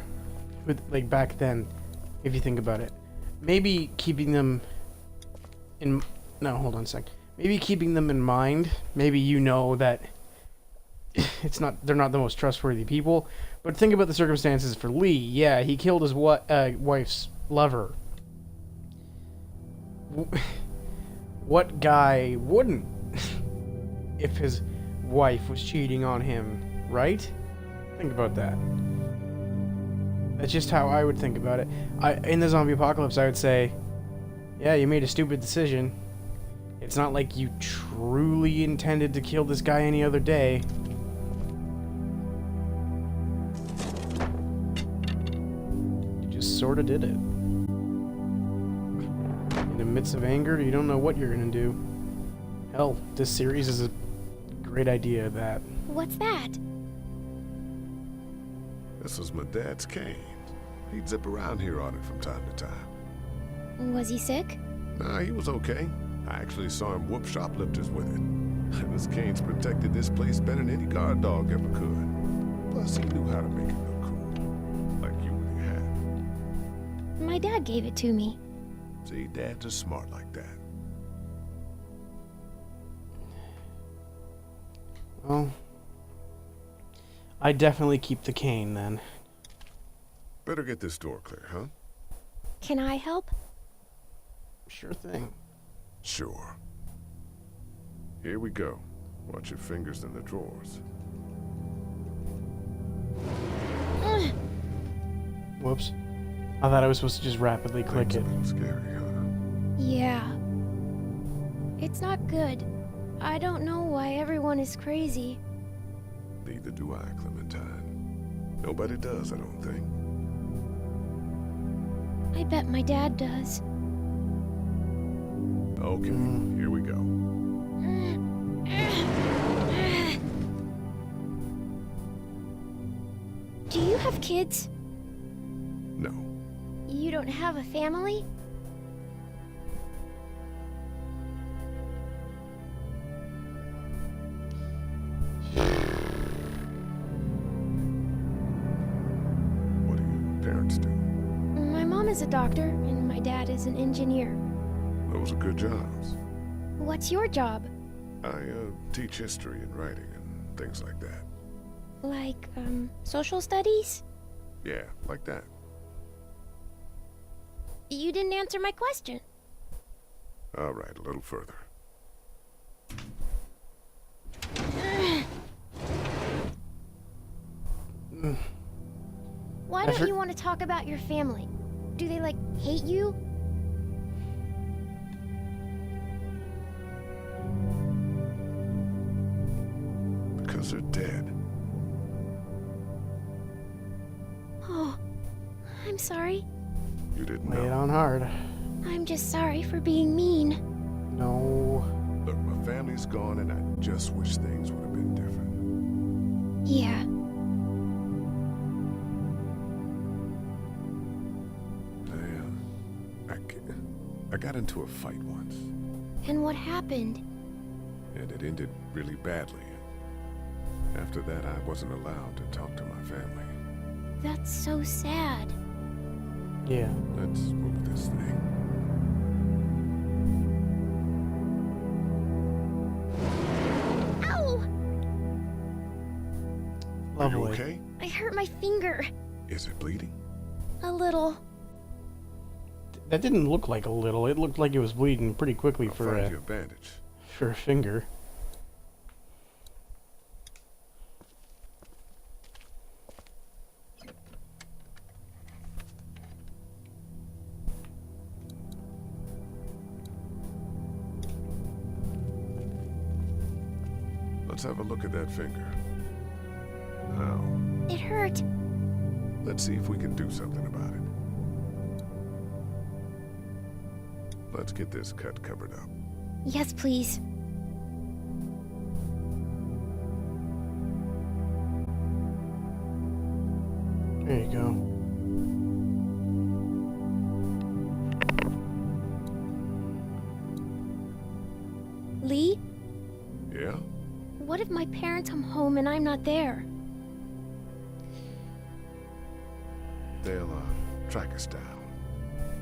with, like, back then, if you think about it. Maybe keeping them in... No, hold on a sec. Maybe keeping them in mind. Maybe you know that they're not the most trustworthy people. But think about the circumstances for Lee. Yeah, he killed his wife's lover. What guy wouldn't if his wife was cheating on him, right? Think about that. That's just how I would think about it. In the zombie apocalypse, I would say, yeah, you made a stupid decision. It's not like you truly intended to kill this guy any other day. You just sort of did it. In the midst of anger, you don't know what you're gonna do. Hell, this series is a great idea of that. What's that? This was my dad's cane. He'd zip around here on it from time to time. Was he sick? Nah, he was okay. I actually saw him whoop shoplifters with it. This cane's protected this place better than any guard dog ever could. Plus, he knew how to make it look cool. Like you when you had. My dad gave it to me. See, dads are smart like that. Well, I definitely keep the cane then. Better get this door clear, huh? Can I help? Sure thing. Sure. Here we go. Watch your fingers in the drawers. Whoops. I thought I was supposed to just rapidly click it. A little scary, huh? Yeah. It's not good. I don't know why everyone is crazy. Neither do I, Clementine. Nobody does, I don't think. I bet my dad does. Okay, here we go. Do you have kids? No. You don't have a family? What do your parents do? My mom is a doctor, and my dad is an engineer. Those are good jobs. What's your job? I teach history and writing and things like that. Like, social studies? Yeah, like that. You didn't answer my question. All right, a little further. Why don't you want to talk about your family? Do they, like, hate you? Because they're dead. Oh, I'm sorry. You didn't Lay it know. on hard. I'm just sorry for being mean. No. Look, my family's gone and I just wish things would have been different. Yeah. I got into a fight once, And what happened? and it ended really badly. After that, I wasn't allowed to talk to my family. That's so sad. Yeah. Let's move this thing. Ow! Are you Lovely. okay? I hurt my finger. Is it bleeding? A little. That didn't look like a little. It looked like it was bleeding pretty quickly I'll for find a you a bandage. for a finger. Let's have a look at that finger. Now, It hurt. let's see if we can do something about it. Let's get this cut covered up. Yes, please. There you go. Lee, Yeah? what if my parents come home and I'm not there? They'll, track us down.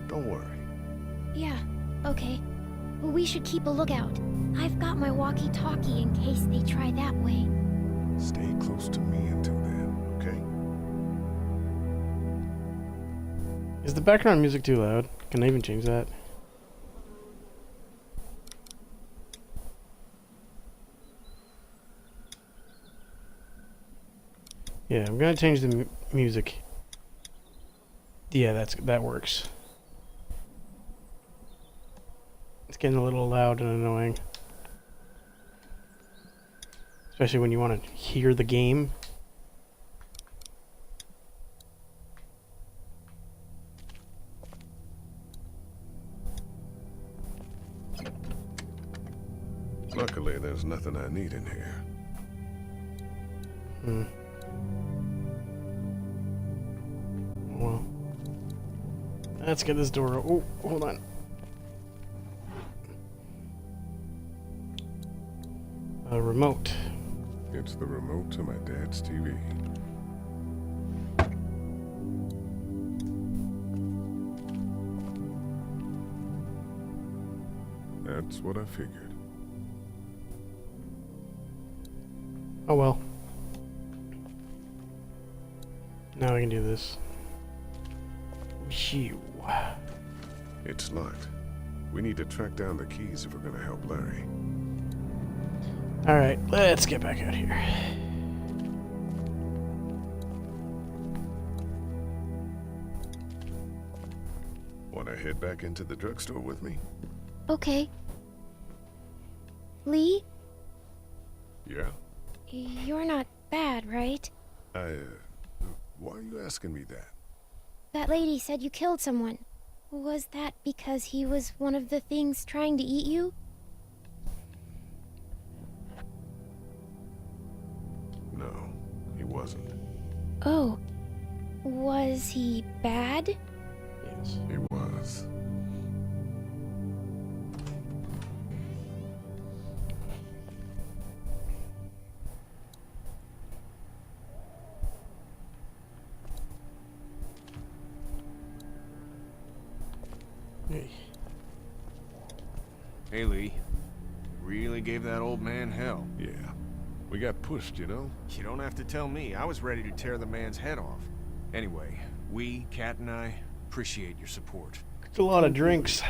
Don't worry. Yeah, okay. We should keep a lookout. I've got my walkie-talkie in case they try that way. Stay close to me until then, okay? Is the background music too loud? Can I even change that? Yeah, I'm gonna change the music. Yeah, that works. It's getting a little loud and annoying. Especially when you want to hear the game. Luckily, there's nothing I need in here. Well, let's get this door. Oh, hold on. A remote. It's the remote to my dad's TV. That's what I figured. Oh well. Now we can do this. Phew. It's locked. We need to track down the keys if we're gonna help Larry. Alright, let's get back out here. Wanna head back into the drugstore with me? Okay. Lee, Yeah? you're not bad, right? Why are you asking me that? That lady said you killed someone. Was that because he was one of the things trying to eat you? No, he wasn't. Oh. Was he bad? Yes. He was. Hey. Hey, Lee. Really gave that old man hell. Yeah. We got pushed, you know? You don't have to tell me. I was ready to tear the man's head off. Anyway, we, Kat and I, appreciate your support. It's a lot of drinks.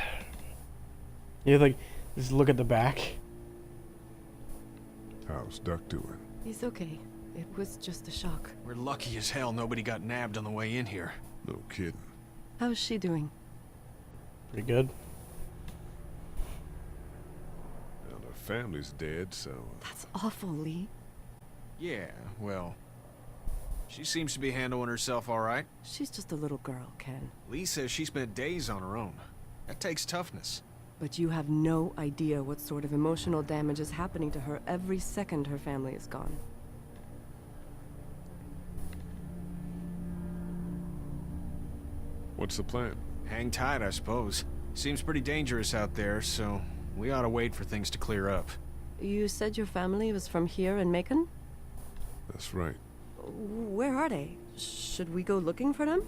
You like, just look at the back. How's Duck doing? He's okay. It was just a shock. We're lucky as hell nobody got nabbed on the way in here. No kidding. How's she doing? Pretty good. Well, her family's dead, so... That's awful, Lee. Yeah, well... She seems to be handling herself all right. She's just a little girl, Ken. Lee says she spent days on her own. That takes toughness. But you have no idea what sort of emotional damage is happening to her every second her family is gone. What's the plan? Hang tight, I suppose. Seems pretty dangerous out there, so we ought to wait for things to clear up. You said your family was from here in Macon? That's right. Where are they? Should we go looking for them?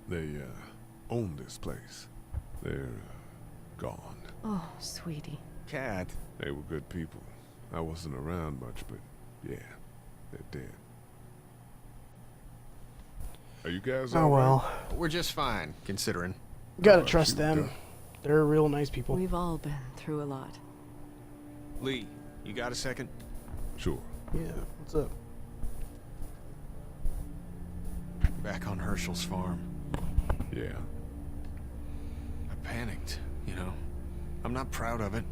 They, own this place. They're, gone. Oh, sweetie. Kat. They were good people. I wasn't around much, but yeah, they're dead. Are you guys Oh all well. right? We're just fine, considering. Gotta trust them. They're real nice people. We've all been through a lot. Lee, you got a second? Sure. Yeah, what's up? Back on Herschel's farm. Yeah. I panicked, you know. I'm not proud of it.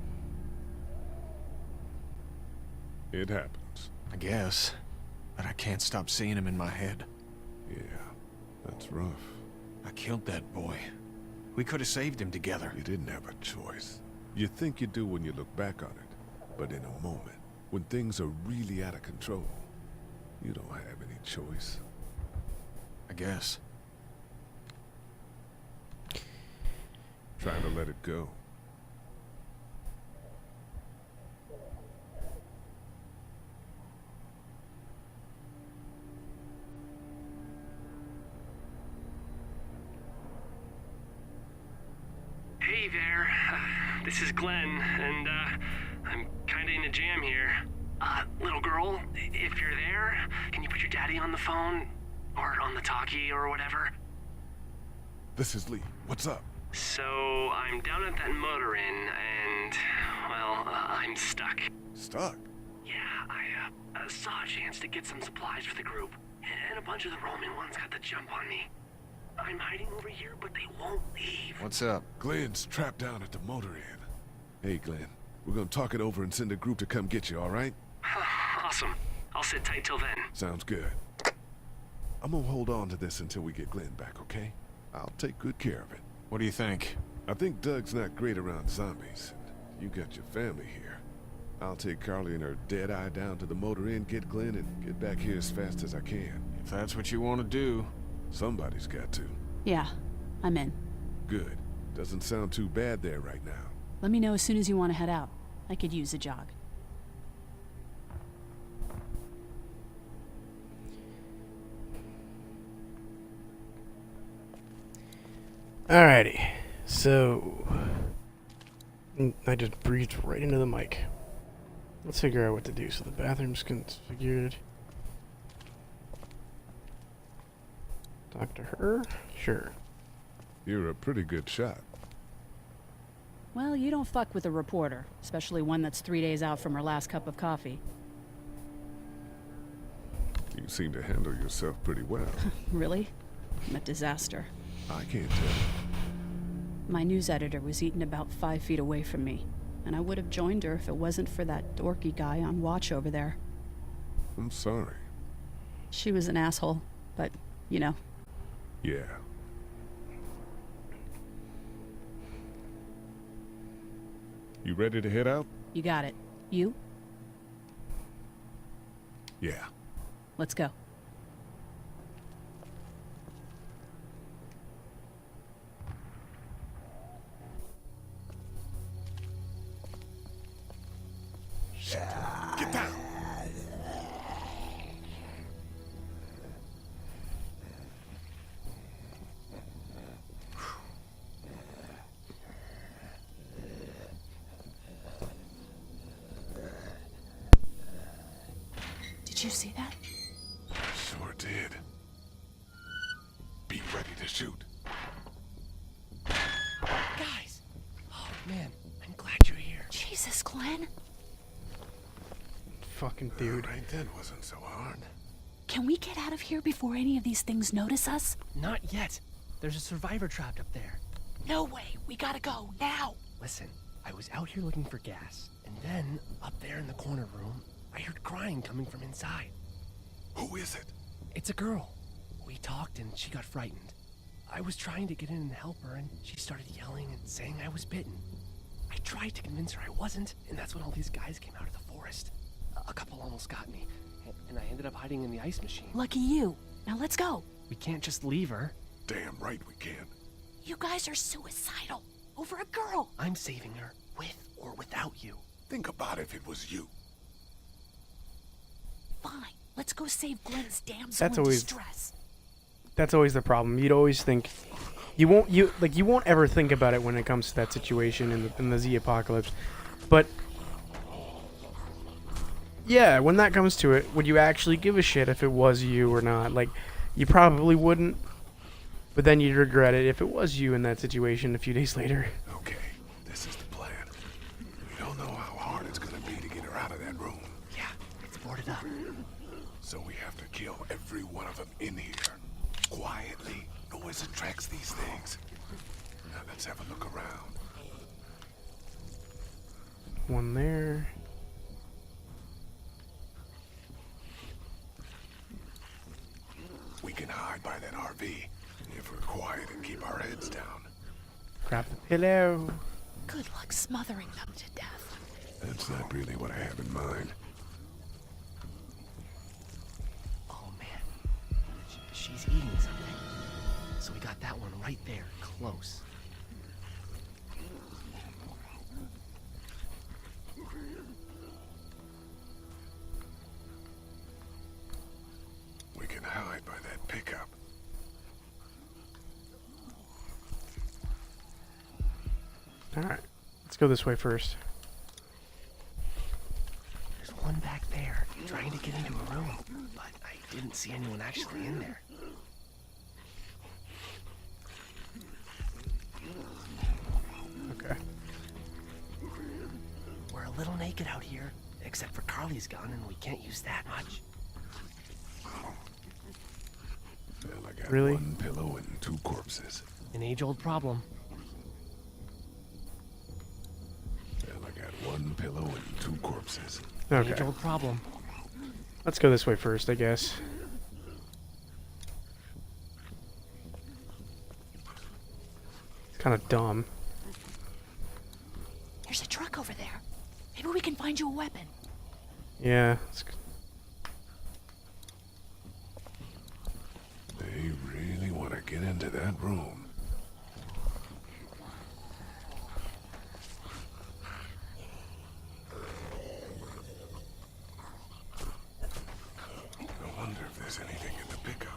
It happens. I guess. But I can't stop seeing him in my head. Yeah, that's rough. I killed that boy. We could have saved him together. You didn't have a choice. You think you do when you look back on it. But in a moment, when things are really out of control, you don't have any choice. I guess. Trying to let it go. Hey there, this is Glenn, and I'm kinda in a jam here. Little girl, if you're there, can you put your daddy on the phone? Or on the talkie or whatever? This is Lee. What's up? So, I'm down at that motor inn, and, well, I'm stuck. Stuck? Yeah, I saw a chance to get some supplies for the group, and a bunch of the Roman ones got the jump on me. I'm hiding over here, but they won't leave. What's up? Glenn's trapped down at the motor inn. Hey, Glenn. We're gonna talk it over and send a group to come get you, all right? Awesome. I'll sit tight till then. Sounds good. I'm gonna hold on to this until we get Glenn back, okay? I'll take good care of it. What do you think? I think Doug's not great around zombies. You got your family here. I'll take Carly and her dead eye down to the motor inn, get Glenn, and get back here as fast as I can. If that's what you want to do. Somebody's got to. Yeah, I'm in. Good. Doesn't sound too bad there right now. Let me know as soon as you want to head out. I could use a jog. Alrighty, so I just breathed right into the mic. Let's figure out what to do. So the bathroom's configured. Talk to her? Sure. You're a pretty good shot. Well, you don't fuck with a reporter, especially one that's 3 days out from her last cup of coffee. You seem to handle yourself pretty well. Really? I'm a disaster. I can't tell. My news editor was eaten about 5 feet away from me, and I would have joined her if it wasn't for that dorky guy on watch over there. I'm sorry. She was an asshole, but, you know. Yeah. You ready to head out? You got it. You? Yeah. Let's go. Get down! Did you see that? Sure did. Be ready to shoot. Guys! Oh, man, I'm glad you're here. Jesus, Glenn. Fucking dude. Right then wasn't so hard. Can we get out of here before any of these things notice us? Not yet. There's a survivor trapped up there. No way. We gotta go, now. Listen, I was out here looking for gas, and then, up there in the corner room, I heard crying coming from inside. Who is it? It's a girl. We talked and she got frightened. I was trying to get in and help her, and she started yelling and saying I was bitten. I tried to convince her I wasn't, and that's when all these guys came out of the forest. A couple almost got me, and I ended up hiding in the ice machine. Lucky you. Now let's go. We can't just leave her. Damn right we can. You guys are suicidal. Over a girl. I'm saving her, with or without you. Think about if it was you. Fine. Let's go save Glenn's damsel That's in always- distress. That's always the problem. You'd always think you won't ever think about it when it comes to that situation in the Z apocalypse. But yeah, when that comes to it, would you actually give a shit if it was you or not? Like, you probably wouldn't, but then you'd regret it if it was you in that situation a few days later. Okay, this is the plan. We don't know how hard it's gonna be to get her out of that room. Yeah, it's boarded up. So we have to kill every one of them in here. Quietly. Noise attracts these things. Now let's have a look around. One there. We can hide by that RV if we're quiet and keep our heads down. Grab the pillow. Good luck smothering them to death. That's not really what I have in mind. Oh, man. She's eating something. So we got that one right there, close. We can hide by that pickup. Alright. Let's go this way first. There's one back there, trying to get into a room, but I didn't see anyone actually in there. Okay. We're a little naked out here, except for Carly's gun, and we can't use that much. Well, I got Really? one pillow and 2 corpses. An age-old problem. Well, I got one pillow and 2 corpses. Okay. Age-old problem. Let's go this way first, I guess. It's kind of dumb. There's a truck over there. Maybe we can find you a weapon. Yeah. They really want to get into that room. I wonder if there's anything in the pickup.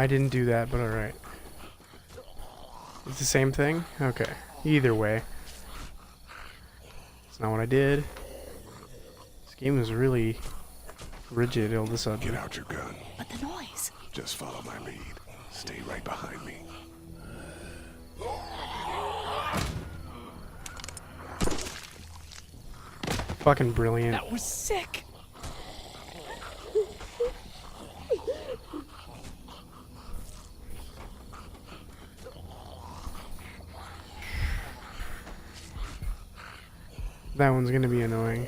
I didn't do that, but alright. It's the same thing? Okay. Either way. It's not what I did. This game is really rigid all of a sudden. Get out your gun. But the noise. Just follow my lead. Stay right behind me. Fucking brilliant. That was sick. That one's gonna be annoying.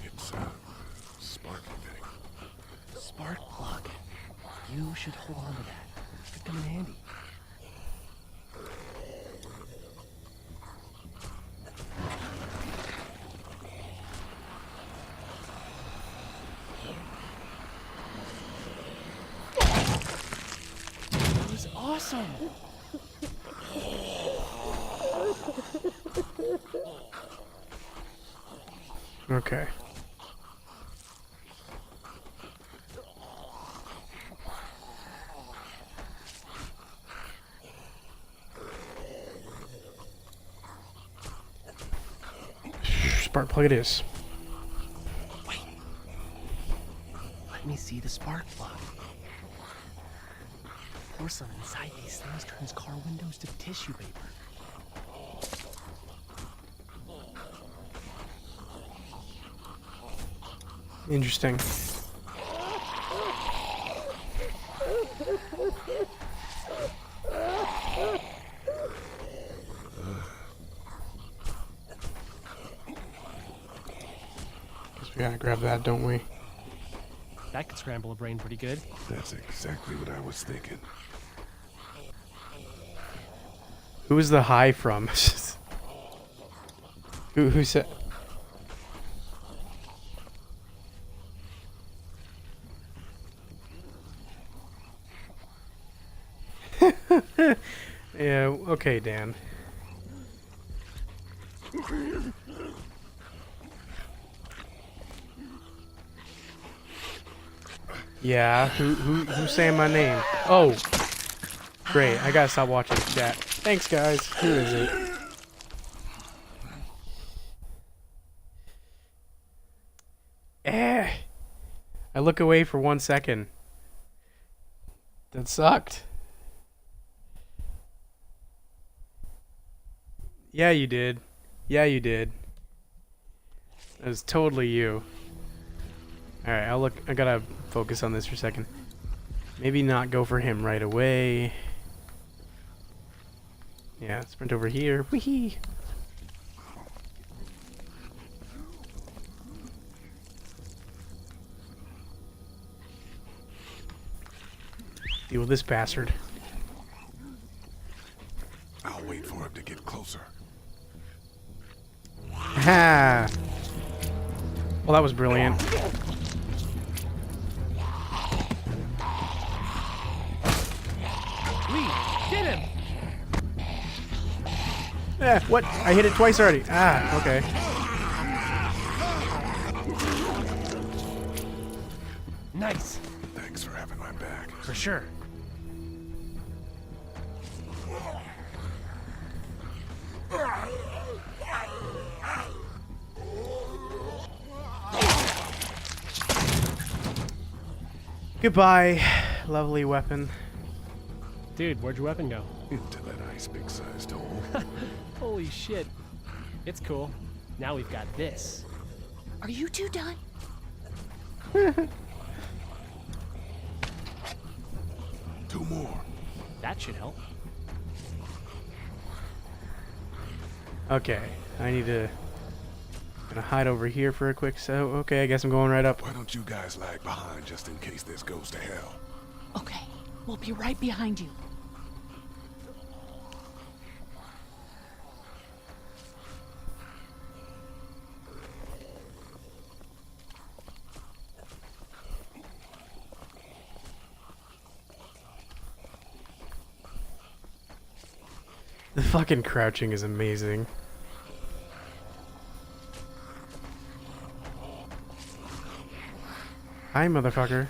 It's a sparky thing. Spark plug. You should hold on to that. Could come in handy. That was awesome. Okay. Spark plug it is. Wait. Let me see the spark plug. Porcelain inside these things turns car windows to tissue paper. Interesting. Guess we gotta grab that, don't we? That could scramble a brain pretty good. That's exactly what I was thinking. Who is the high from? Who said? Yeah, okay, Dan. Yeah, who's saying my name? Oh, great! I gotta stop watching the chat. Thanks, guys. Who is it? I look away for 1 second. That sucked. Yeah, you did. Yeah, you did. That was totally you. Alright, I gotta focus on this for a second. Maybe not go for him right away. Yeah, sprint over here. Whee! Deal with this bastard. I'll wait for him to get closer. Ha! Well, that was brilliant. Lee, get him! What? I hit it twice already. Ah, okay. Nice. Thanks for having my back. For sure. Goodbye, lovely weapon. Dude, where'd your weapon go? Into that ice big-sized hole. Holy shit. It's cool. Now we've got this. Are you two done? Two more. That should help. Okay, I need to... Gonna hide over here for a quick okay, I guess I'm going right up. Why don't you guys lag behind just in case this goes to hell? Okay, we'll be right behind you. The fucking crouching is amazing. Hi, motherfucker.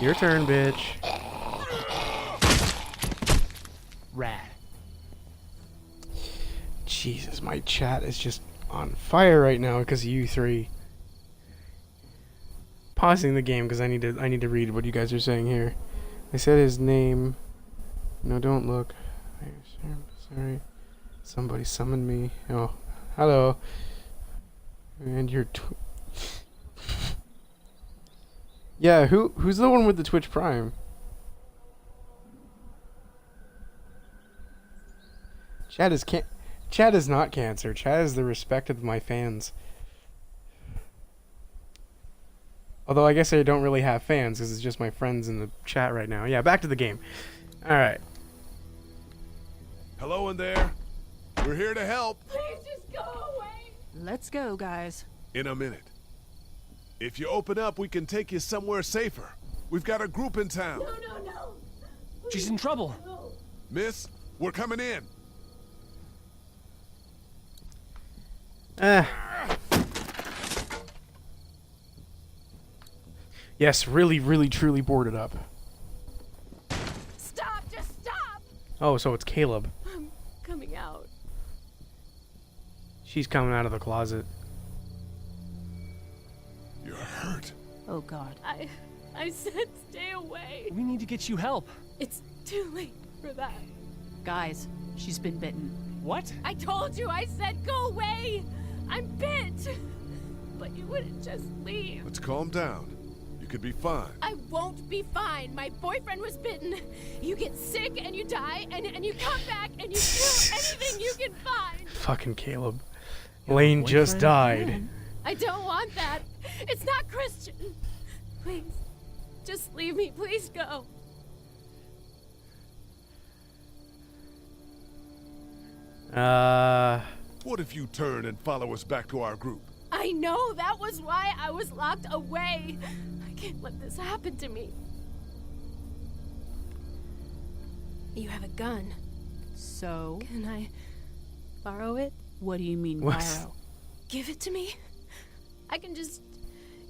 Your turn, bitch. Rad. Jesus, my chat is just on fire right now because of you three. Pausing the game because I need to read what you guys are saying here. They said his name. No, don't look. Sorry. Somebody summoned me. Oh, hello. And you're. Yeah, who's the one with the Twitch Prime? Chad is not cancer. Chad is the respect of my fans. Although I guess I don't really have fans because it's just my friends in the chat right now. Yeah, back to the game. All right. Hello in there. We're here to help. Please just go away. Let's go, guys. In a minute. If you open up, we can take you somewhere safer. We've got a group in town. No. She's in trouble. No. Miss, we're coming in. Yes, really, truly boarded up. Stop, just stop. Oh, so it's Caleb. I'm coming out. She's coming out of the closet. You're hurt. Oh, God. I said stay away. We need to get you help. It's too late for that. Guys, she's been bitten. What? I told you, I said go away. I'm bit. But you wouldn't just leave. Let's calm down. You could be fine. I won't be fine. My boyfriend was bitten. You get sick and you die and you come back and you kill anything you can find. Fucking Caleb. Lane just died. I don't want that. It's not Christian. Please, just leave me. Please go. What if you turn and follow us back to our group? I know. That was why I was locked away. I can't let this happen to me. You have a gun. So? Can I borrow it? What do you mean, What? borrow? Give it to me. I can just,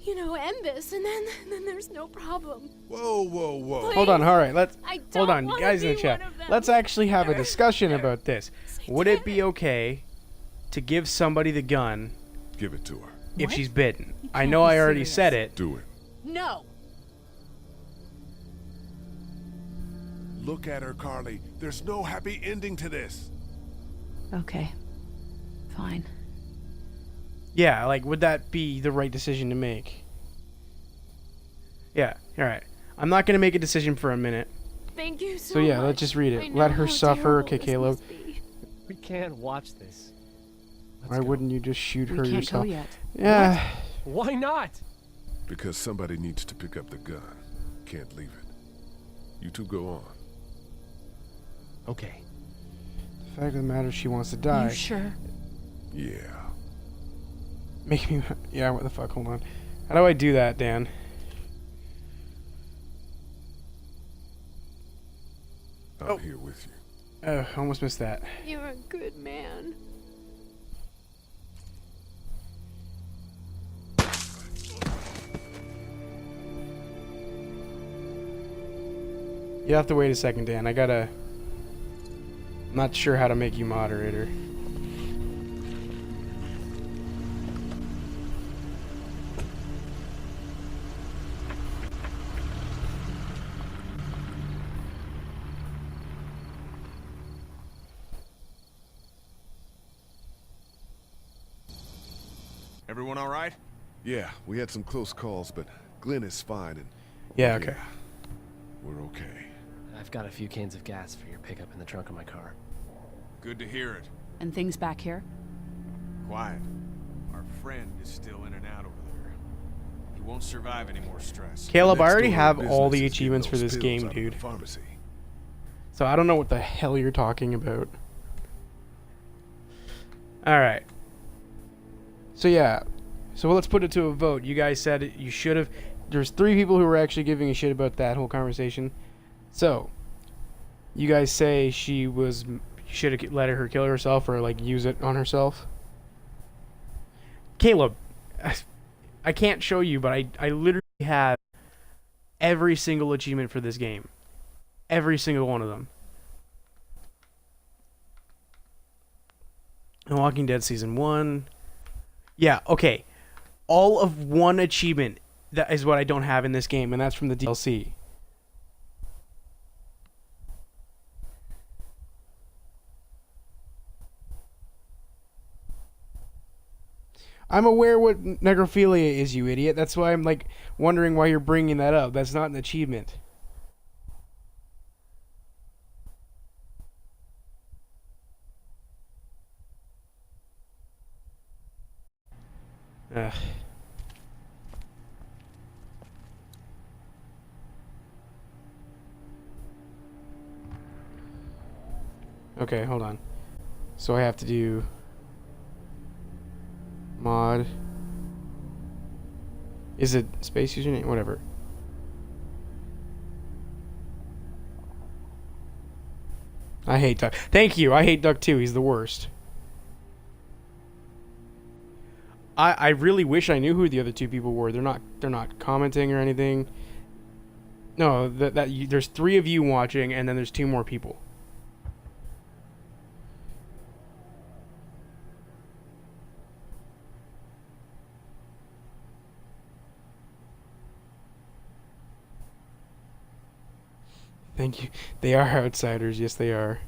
end this, and then there's no problem. Whoa. Please. Hold on, alright, let's I don't hold on, you wanna guys in the be chat. one of them. Let's actually have a discussion about this. Would it be okay to give somebody the gun Give it to her. if What? she's bitten? You I can't know be I already serious. said it. Do it. No. Look at her, Carly. There's no happy ending to this. Okay. Fine. Yeah, like, would that be the right decision to make? Yeah, alright. I'm not gonna make a decision for a minute. Thank you so So yeah, much. let's just read I it. know Let her how suffer, terrible okay, this Caleb. must be. We can't watch this. Why wouldn't you just shoot We her can't yourself? go yet. Yeah. Why not? Because somebody needs to pick up the gun. Can't leave it. You two go on. Okay. The fact of the matter is she wants to die. You sure? Yeah. Make me... Yeah, what the fuck? Hold on. How do I do that, Dan? I'm here with you. Oh, almost missed that. You're a good man. You have to wait a second, Dan. I gotta... I'm not sure how to make you moderator. Everyone all right? Yeah, we had some close calls, but Glenn is fine and... Yeah, okay. We're okay. I've got a few cans of gas for your pickup in the trunk of my car. Good to hear it. And things back here? Quiet. Our friend is still in and out over there. He won't survive any more stress. Caleb, I Next already order have of all business the is getting achievements for those this pills game, out of the dude. Pharmacy. So I don't know what the hell you're talking about. Alright. So yeah. So let's put it to a vote. You guys said you should have... there's 3 people who were actually giving a shit about that whole conversation. So, you guys say she should have let her kill herself or like use it on herself. Caleb, I can't show you, but I literally have every single achievement for this game. Every single one of them. The Walking Dead Season 1. Yeah, okay. All of one achievement, that is what I don't have in this game, and that's from the DLC. I'm aware what necrophilia is, you idiot. That's why I'm, like, wondering why you're bringing that up. That's not an achievement. Ugh. Okay, hold on. So I have to do mod. Is it space username? Whatever. I hate Duck. Thank you. I hate Duck too. He's the worst. I really wish I knew who the other 2 people were. They're not commenting or anything. No, there's 3 of you watching, and then there's 2 more people. Thank you. They are outsiders. Yes, they are.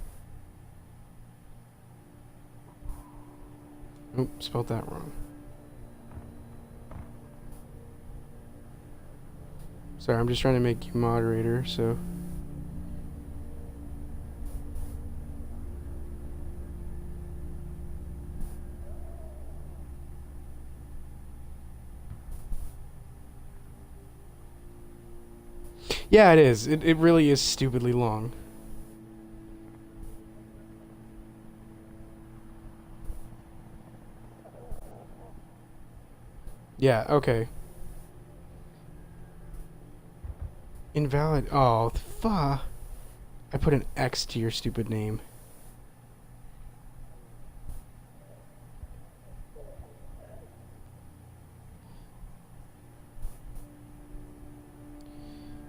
Oop, spelled that wrong. Sorry, I'm just trying to make you moderator, so... Yeah, it is. It really is stupidly long. Yeah, okay. Invalid. Oh, fuck. I put an X to your stupid name.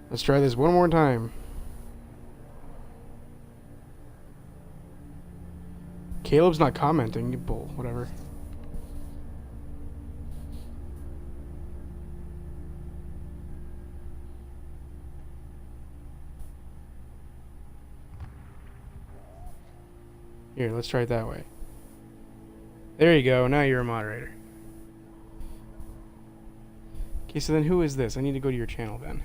Let's try this one more time. Caleb's not commenting. Bull, whatever. Here, let's try it that way. There you go. Now you're a moderator. Okay, so then who is this? I need to go to your channel then.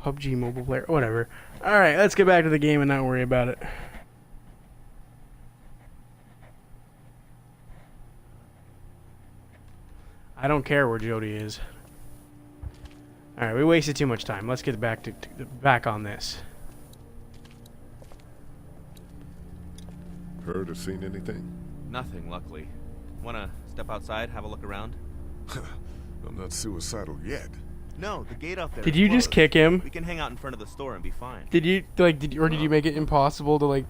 PUBG mobile player, whatever. Alright, let's get back to the game and not worry about it. I don't care where Jody is. Alright, we wasted too much time. Let's get back back on this. Heard or seen anything? Nothing, luckily. Wanna step outside, have a look around? I'm not suicidal yet. No, the gate out there. Did you just kick him? We can hang out in front of the store and be fine. Did you did you make it impossible to like?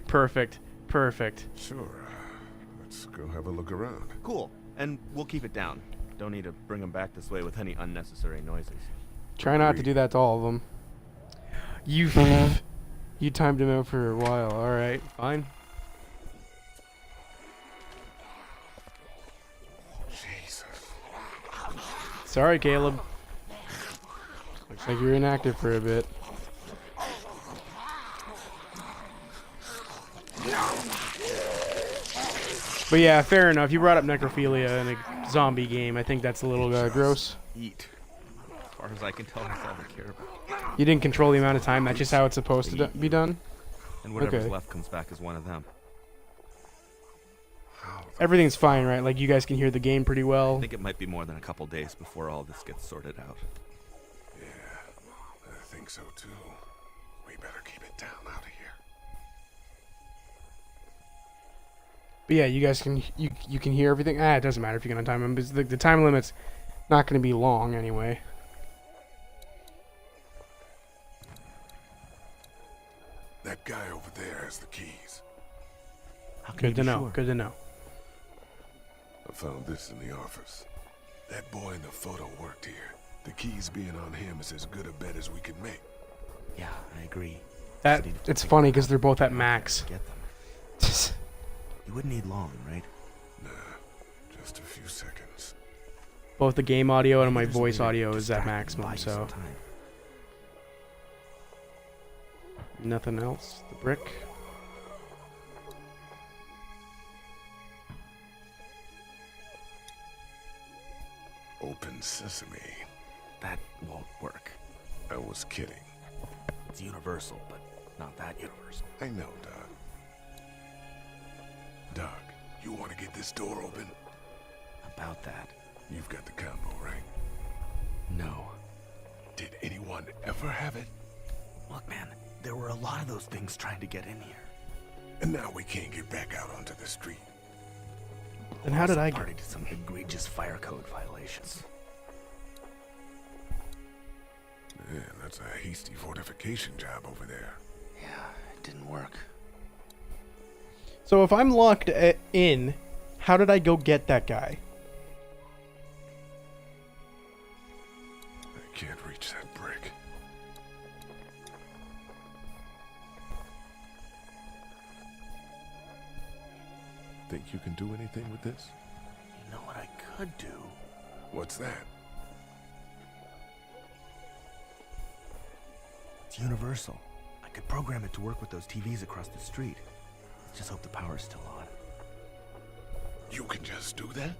Perfect, perfect. Sure. Let's go have a look around. Cool, and we'll keep it down. Don't need to bring them back this way with any unnecessary noises. Try not to do that to all of them. You timed him out for a while. All right, fine. Sorry, Caleb. Looks like you're inactive for a bit. But yeah, fair enough. You brought up necrophilia in a zombie game. I think that's a little gross. Eat. As far as I can tell, that's all they care about. You didn't control the amount of time. That's just how it's supposed to be done? And whatever's left comes back as one of them. Everything's fine, right? Like, you guys can hear the game pretty well? I think it might be more than a couple days before all this gets sorted out. Yeah, I think so too. We better keep it down out of here. But yeah, you guys can you can hear everything. It doesn't matter if you're gonna time them, because the time limit's not gonna be long anyway. That guy over there has the keys. Good to know. Good to know. I found this in the office. That boy in the photo worked here. The keys being on him is as good a bet as we could make. Yeah, I agree. That it's funny because they're both at max. Get them. You wouldn't need long, right? Nah, just a few seconds. Both the game audio and my voice audio is at maximum, so nothing else. The brick. Open sesame. That won't work. I was kidding. It's universal, but not that universal. I know, Doc. Doc, you want to get this door open? About that. You've got the combo, right? No. Did anyone ever have it? Look, man, there were a lot of those things trying to get in here. And now we can't get back out onto the street. Then how did I party get to some egregious fire code violations? Man, that's a hasty fortification job over there. Yeah, it didn't work. So if I'm locked in, how did I go get that guy? I can't reach that brick. Think you can do anything with this? You know what I could do? What's that? It's universal. I could program it to work with those TVs across the street. Let's just hope the power's still on. You can just do that?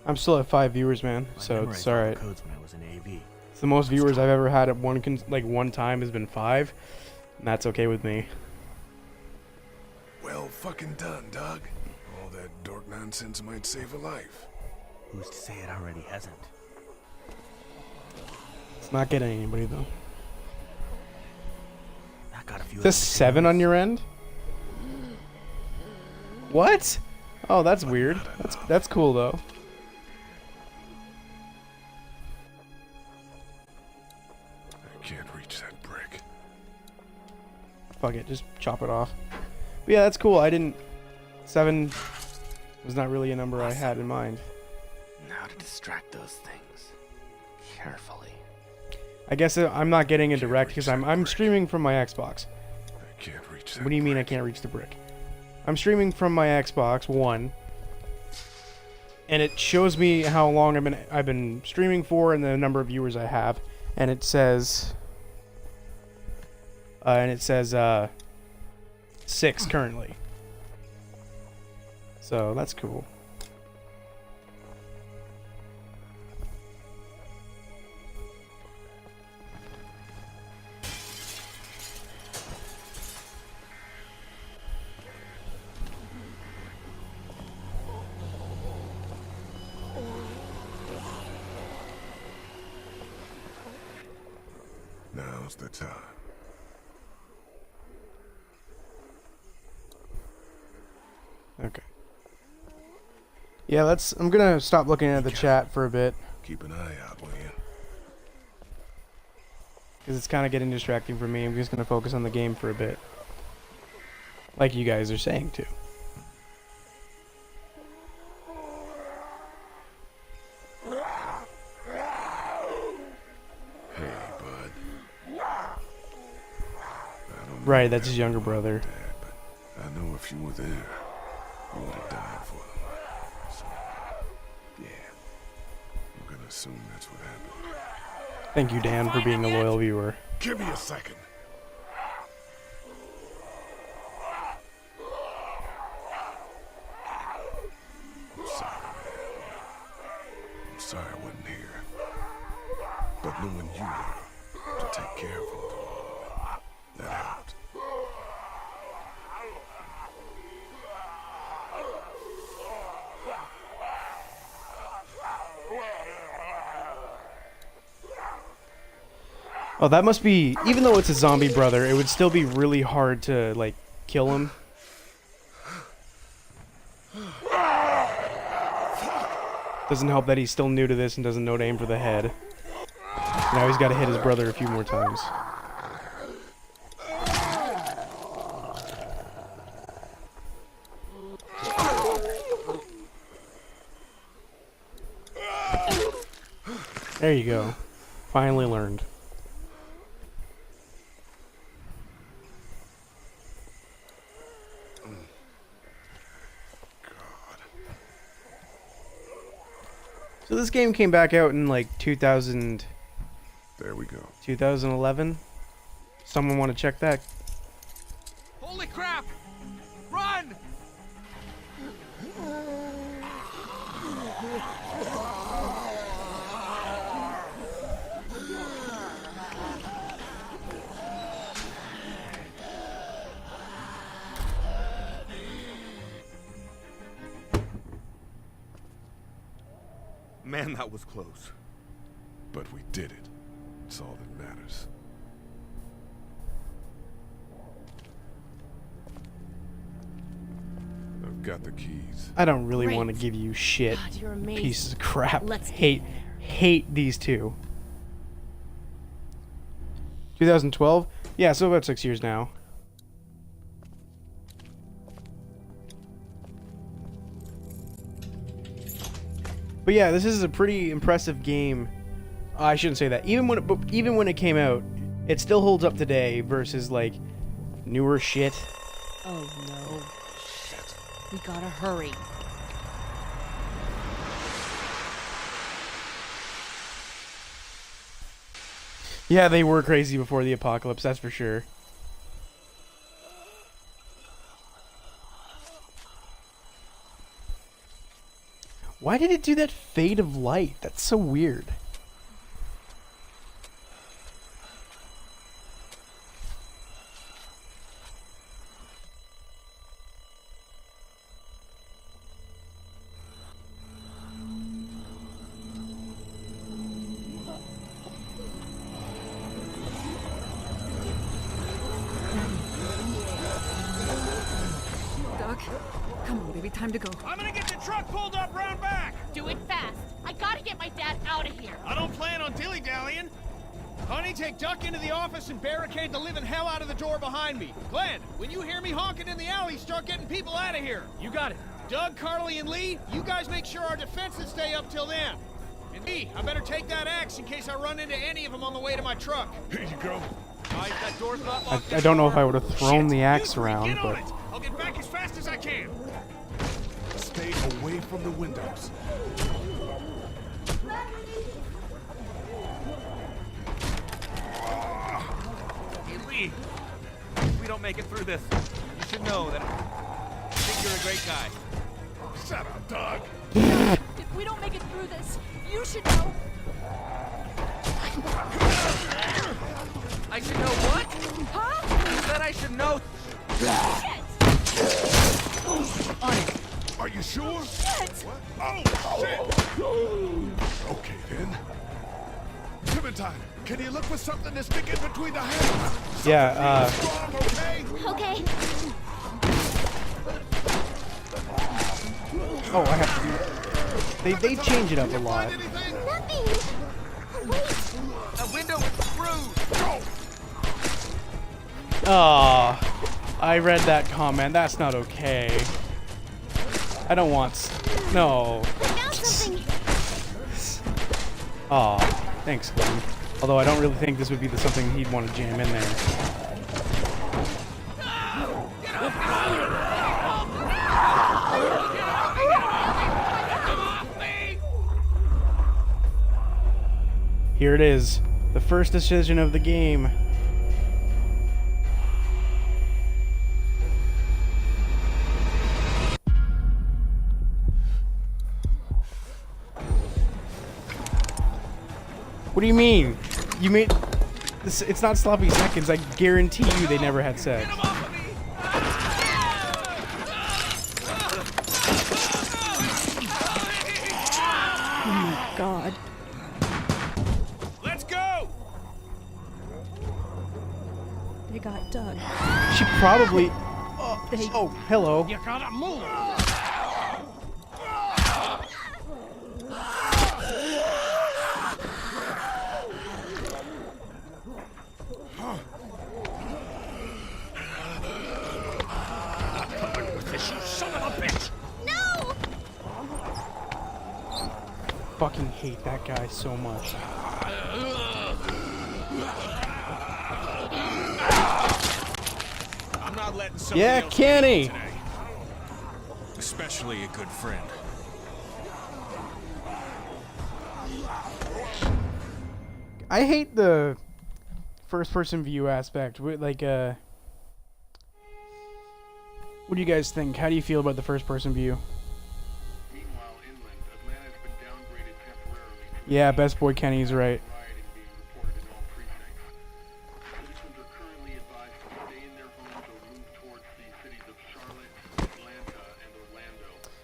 I'm still at 5 viewers, man. I So memorized it's all the alright. codes when I was in AV. It's the most viewers I've ever had at one time has been 5, and that's okay with me. Well fucking done, Doug. All that dork nonsense might save a life. Who's to say it already hasn't? It's not getting anybody though. I got a few. Is this 7 on your end? What? Oh, that's weird. That's cool though. I can't reach that brick. Fuck it, just chop it off. But yeah, that's cool. 7 was not really a number I had in mind. Now to distract those things. Carefully. I guess I'm not getting a direct because I'm streaming from my Xbox. I can't reach that. What do you mean I can't reach the brick? I'm streaming from my Xbox One, and it shows me how long I've been streaming for and the number of viewers I have, and it says 6 currently. So that's cool. Now's the time. Okay. Yeah, I'm gonna stop looking at the chat for a bit. Keep an eye out, will you? Because it's kind of getting distracting for me. I'm just gonna focus on the game for a bit. Like you guys are saying too. Hey, bud. Right, that's his younger brother. Dad, but I know if you were there, you would have died for them. So, yeah. I'm gonna assume that's what happened. Thank you, Dan, for being a loyal viewer. Give me a second. I'm sorry, man. I'm sorry I wasn't here. But knowing you were to take care of him, that helped. Oh, that must be, even though it's a zombie brother, it would still be really hard to, like, kill him. Doesn't help that he's still new to this and doesn't know to aim for the head. Now he's got to hit his brother a few more times. There you go. Finally learned. So this game came back out in like 2000. There we go. 2011. Someone want to check that? Holy crap! Run! Man, that was close. But we did it. It's all that matters. I've got the keys. I don't really Great. want to give you shit. God, you're amazing. Pieces of crap. Let's get hate these two. 2012? Yeah, so about 6 years now. But yeah, this is a pretty impressive game. I shouldn't say that. Even when it came out, it still holds up today versus like newer shit. Oh no. Shit. We gotta hurry. Yeah, they were crazy before the apocalypse, that's for sure. Why did it do that fade of light? That's so weird. Doc, come on, baby, time to go. I'm gonna get the truck pulled up round back! Do it fast. I gotta get my dad out of here. I don't plan on dilly-dallying. Honey, take Duck into the office and barricade the living hell out of the door behind me. Glenn, when you hear me honking in the alley, start getting people out of here. You got it. Doug, Carly, and Lee, you guys make sure our defenses stay up till then. And me, I better take that axe in case I run into any of them on the way to my truck. Here you go. Alright, that door's not locked. I don't know if I would have thrown the axe You three, around, get on but it. I'll get back as fast as I can. Stay away from the windows. Hey, Lee, if we don't make it through this, you should know that I think you're a great guy. Shut up, Doug. If we don't make it through this, you should know. I should know what? Huh? You said I should know. Shit! On it. Are you sure? Shit! Oh, shit! Okay, then. Clementine, can you look for something to stick in between the hands? yeah, Strong, okay? Okay. oh, I have to do that. They change it up a lot. Nothing. Wait. A window was screwed. Aw, I read that comment. That's not okay. I don't want. No. I found something. Aw, thanks, Glenn. Although I don't really think this would be something he'd want to jam in there. Here it is, the first decision of the game. What do you mean? You made this? It's not sloppy seconds. I guarantee you they never had sex. Oh my god. Let's go! They got Doug. She probably. They... Oh, hello. You gotta move! fucking hate that guy so much. I'm not letting somebody Yeah, else Kenny! today. Especially a good friend. I hate the first-person view aspect. Like, what do you guys think? How do you feel about the first-person view? Yeah, Best Boy Kenny's right.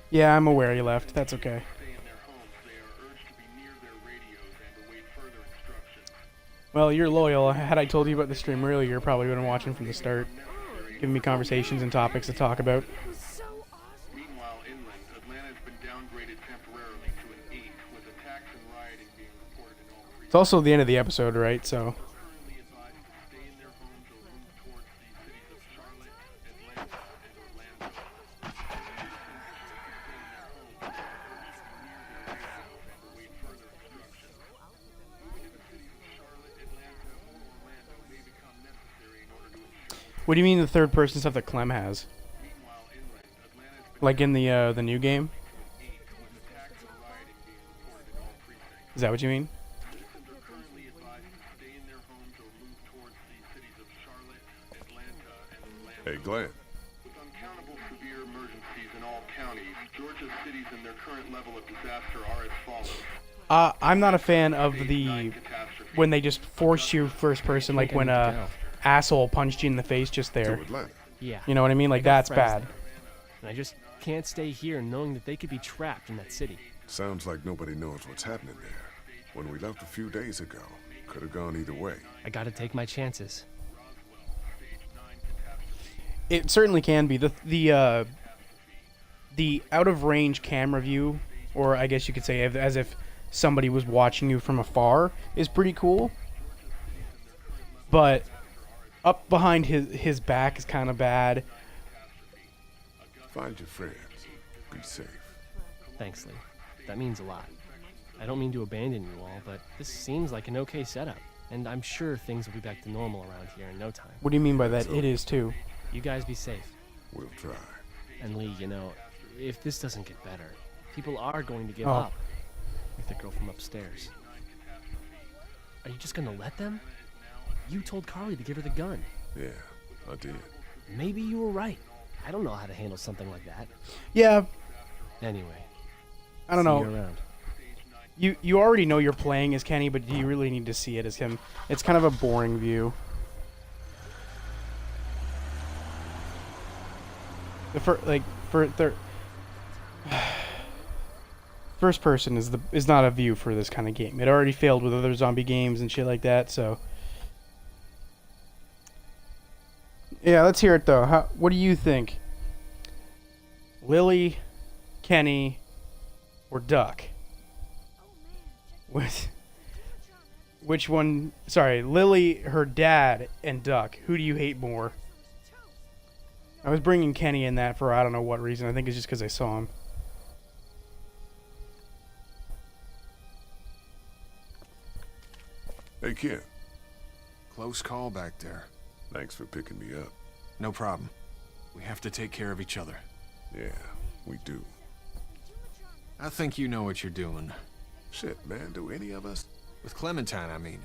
Yeah, I'm aware he left. That's okay. Well, you're loyal. Had I told you about the stream earlier, you probably would have been watching from the start, giving me conversations and topics to talk about. Meanwhile, inland, Atlanta's been downgraded temporarily to an 8, with attacks and rioting being reported in all It's also the end of the episode, right? So. What do you mean the third person stuff that Clem has? Like in the new game? Is that what you mean? Hey, Glenn. With uncountable severe emergencies in all counties, Georgia's cities and their current level of disaster are as follows. I'm not a fan of the when they just force you first person, like when asshole punched you in the face just there. Yeah. You know what I mean? Like I got that's friends bad. there, and I just can't stay here knowing that they could be trapped in that city. Sounds like nobody knows what's happening there. When we left a few days ago, could have gone either way. I gotta take my chances. It certainly can be. The out of range camera view, or I guess you could say as if somebody was watching you from afar, is pretty cool. But up behind his back is kind of bad. Find your friends. Be safe. Thanks, Lee. That means a lot. I don't mean to abandon you all, but this seems like an okay setup, and I'm sure things will be back to normal around here in no time. What do you mean by that? It is too. You guys be safe. We'll try. And Lee, you know, if this doesn't get better, people are going to give Oh. up. Like the girl from upstairs. Are you just gonna let them? You told Carly to give her the gun. Yeah, I did. Maybe you were right. I don't know how to handle something like that. Yeah. Anyway. I don't see know. you around. You already know you're playing as Kenny, but do you really need to see it as him? It's kind of a boring view. First person is not a view for this kind of game. It already failed with other zombie games and shit like that. So yeah, let's hear it though. What do you think? Lily, Kenny, or Duck? Which one? Sorry, Lily, her dad, and Duck. Who do you hate more? I was bringing Kenny in that for I don't know what reason. I think it's just because I saw him. Hey, kid. Close call back there. Thanks for picking me up. No problem. We have to take care of each other. Yeah, we do. I think you know what you're doing. Shit, man, do any of us? With Clementine, I mean.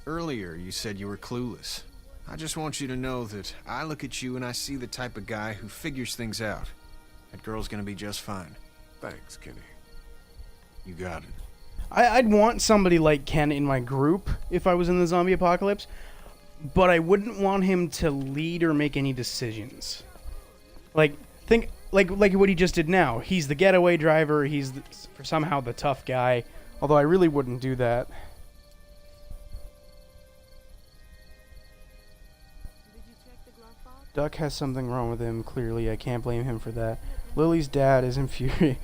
Earlier, you said you were clueless. I just want you to know that I look at you and I see the type of guy who figures things out. That girl's gonna be just fine. Thanks, Kenny. You got it. I'd want somebody like Ken in my group if I was in the zombie apocalypse, but I wouldn't want him to lead or make any decisions. Like what he just did now. He's the getaway driver. He's somehow the tough guy. Although I really wouldn't do that. Duck has something wrong with him, clearly. I can't blame him for that. Lily's dad is infuriatingly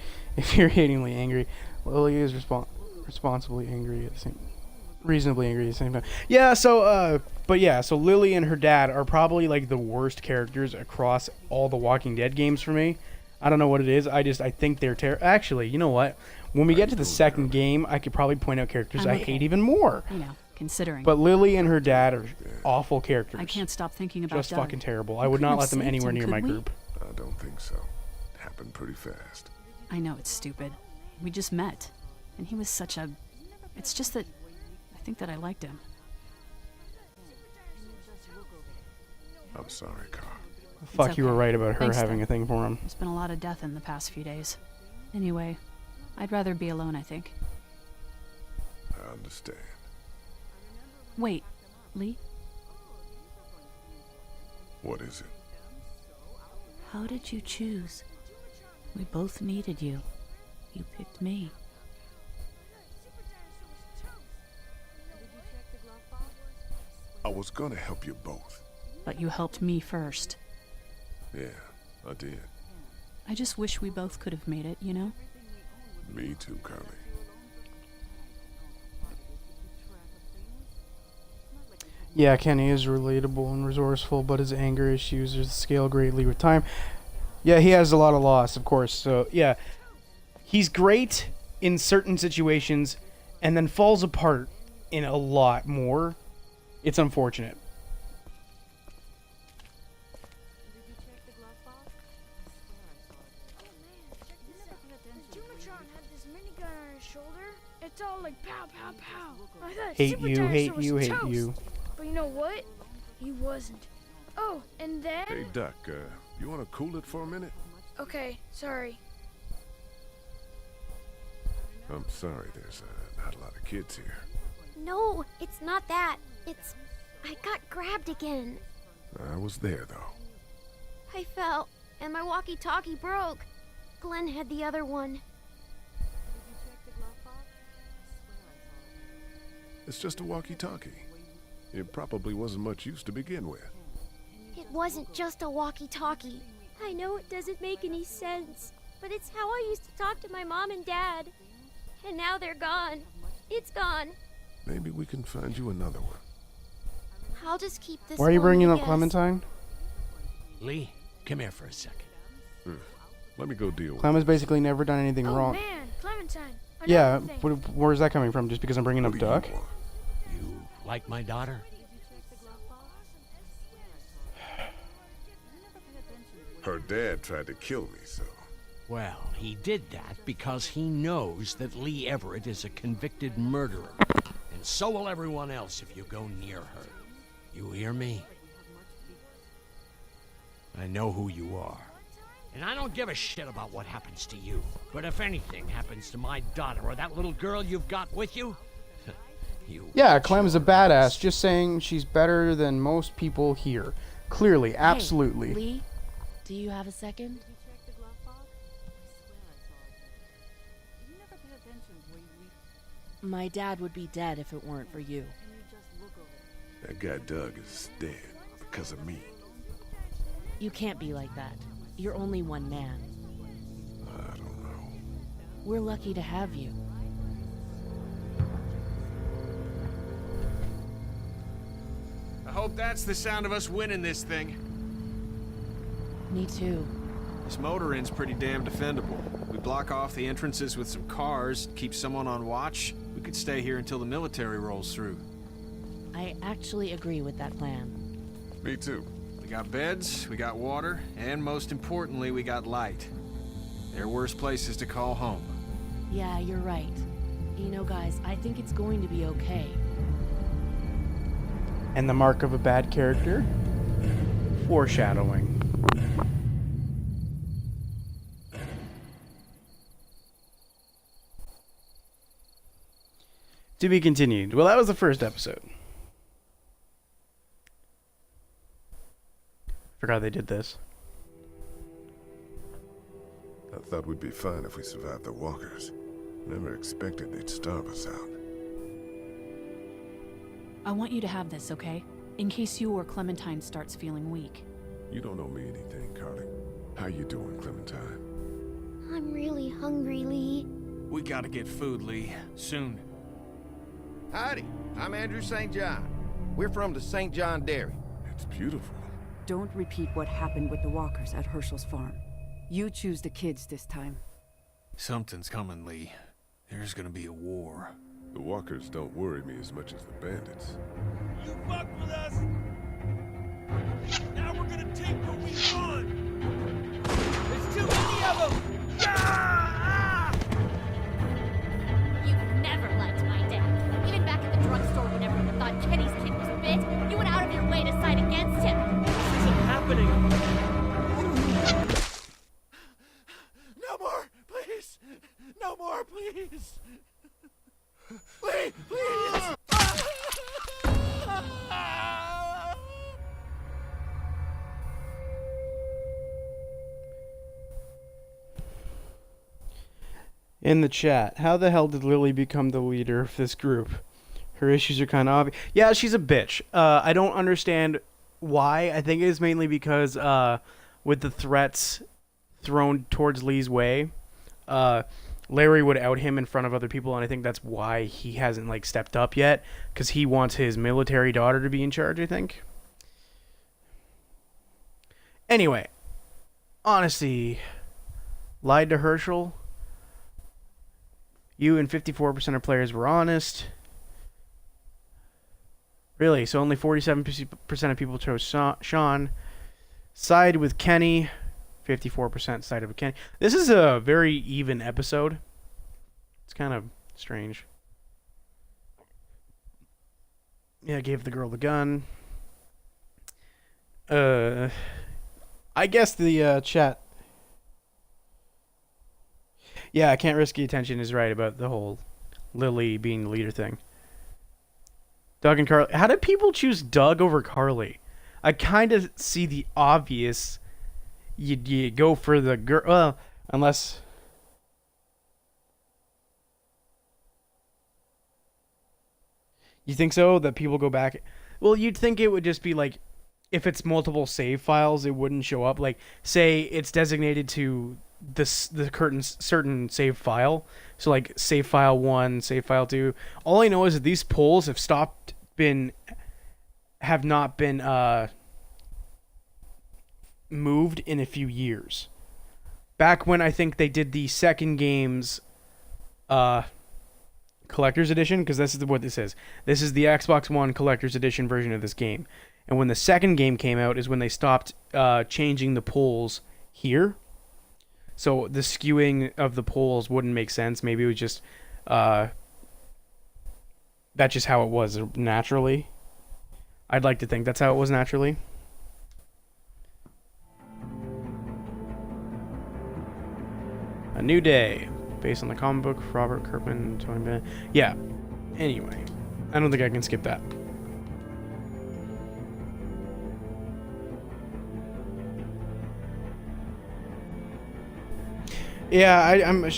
angry. Lily is responsibly angry at the same... reasonably angry at the same time. Yeah, so, so Lily and her dad are probably, like, the worst characters across all the Walking Dead games for me. I don't know what it is. I think they're terrible. Actually, you know what? When we get to the second game, I could probably point out characters I'm I okay. hate even more. You know, considering. But Lily and her dad are awful characters. I can't stop thinking about Just Doug. fucking terrible. We I would couldn't not have let them saved anywhere him, near could my we? group. I don't think so. It happened pretty fast. I know it's stupid. We just met. And he was such a... It's just that... I think that I liked him. I'm sorry, Carl. Fuck, you were okay. right about her Thanks, having Doug. a thing for him. There's been a lot of death in the past few days. Anyway, I'd rather be alone, I think. I understand. Wait, Lee? What is it? How did you choose? We both needed you. You picked me. I was gonna help you both. But you helped me first. Yeah, I did. I just wish we both could have made it, you know? Me too, Curly. Yeah, Kenny is relatable and resourceful, but his anger issues scale greatly with time. Yeah, he has a lot of loss, of course. So, yeah. He's great in certain situations and then falls apart in a lot more. It's unfortunate. It's all like pow, pow, pow. I thought Hate Super you, Dinosaur hate was you, hate toast. you. But you know what? He wasn't. Oh, and then... Hey, Duck, you wanna cool it for a minute? Okay, sorry. I'm sorry, there's not a lot of kids here. No, it's not that. It's... I got grabbed again. I was there, though. I fell, and my walkie-talkie broke. Glenn had the other one. It's just a walkie-talkie. It probably wasn't much use to begin with. It wasn't just a walkie-talkie. I know it doesn't make any sense, but it's how I used to talk to my mom and dad. And now they're gone. It's gone. Maybe we can find you another one. I'll just keep this Why are you one, bringing I up guess. Clementine? Lee, come here for a second. Let me go deal with Clem has basically never done anything Oh wrong. man, Clementine. Yeah, another thing. where's that coming from? Just because I'm bringing up Duck? You like my daughter? Her dad tried to kill me, so... Well, he did that because he knows that Lee Everett is a convicted murderer. And so will everyone else if you go near her. You hear me? I know who you are. And I don't give a shit about what happens to you. But if anything happens to my daughter or that little girl you've got with you, you... Yeah, Clem's a badass. Just saying she's better than most people here. Clearly, absolutely. Hey, Lee, do you have a second? My dad would be dead if it weren't for you. That guy Doug is dead because of me. You can't be like that. You're only one man. I don't know. We're lucky to have you. I hope that's the sound of us winning this thing. Me too. This motor inn's pretty damn defendable. We block off the entrances with some cars, keep someone on watch. We could stay here until the military rolls through. I actually agree with that plan. Me too. We got beds, we got water, and most importantly, we got light. There are worse places to call home. Yeah, you're right. You know, guys, I think it's going to be okay. And the mark of a bad character? Foreshadowing. To be continued. Well, that was the first episode. Forgot they did this. I thought we'd be fine if we survived the walkers. Never expected they'd starve us out. I want you to have this, okay? In case you or Clementine starts feeling weak. You don't owe me anything, Carly. How you doing, Clementine? I'm really hungry, Lee. We gotta get food, Lee. Soon. Howdy, I'm Andrew St. John. We're from the St. John Dairy. It's beautiful. Don't repeat what happened with the walkers at Herschel's farm. You choose the kids this time. Something's coming, Lee. There's gonna be a war. The walkers don't worry me as much as the bandits. You fuck with us! Now we're gonna take what we want! There's too many of them! You've never liked my dad. Even back at the drugstore when everyone thought Kenny's kid was bit, you went out of your way to side against him. This isn't happening! No more, please! No more, please! Please, please! In the chat, how the hell did Lily become the leader of this group? Her issues are kind of obvious. Yeah, she's a bitch. I don't understand why. I think it is mainly because with the threats thrown towards Lee's way, Larry would out him in front of other people, and I think that's why he hasn't like stepped up yet, because he wants his military daughter to be in charge, I think. Anyway, honestly, lied to Herschel. You and 54% of players were honest. Really? So only 47% of people chose Sean. Side with Kenny. 54% sided with Kenny. This is a very even episode. It's kind of strange. Yeah, gave the girl the gun. I guess the chat. Yeah, I can't risk the attention is right about the whole Lily being the leader thing. Doug and Carly. How did people choose Doug over Carly? I kind of see the obvious. You go for the girl. Well, unless. You think so? That people go back. Well, you'd think it would just be like, if it's multiple save files, it wouldn't show up. Like, say it's designated to the certain save file. So like save file 1, save file 2. All I know is that these polls have not been moved in a few years. Back when I think they did the second game's collector's edition, because this is what this is. This is the Xbox One collector's edition version of this game. And when the second game came out is when they stopped changing the polls here. So the skewing of the polls wouldn't make sense. Maybe it was just that's just how it was naturally. I'd like to think that's how it was naturally. A New Day, based on the comic book, Robert Kirkman, Tony Bennett. Yeah. Anyway, I don't think I can skip that. Yeah,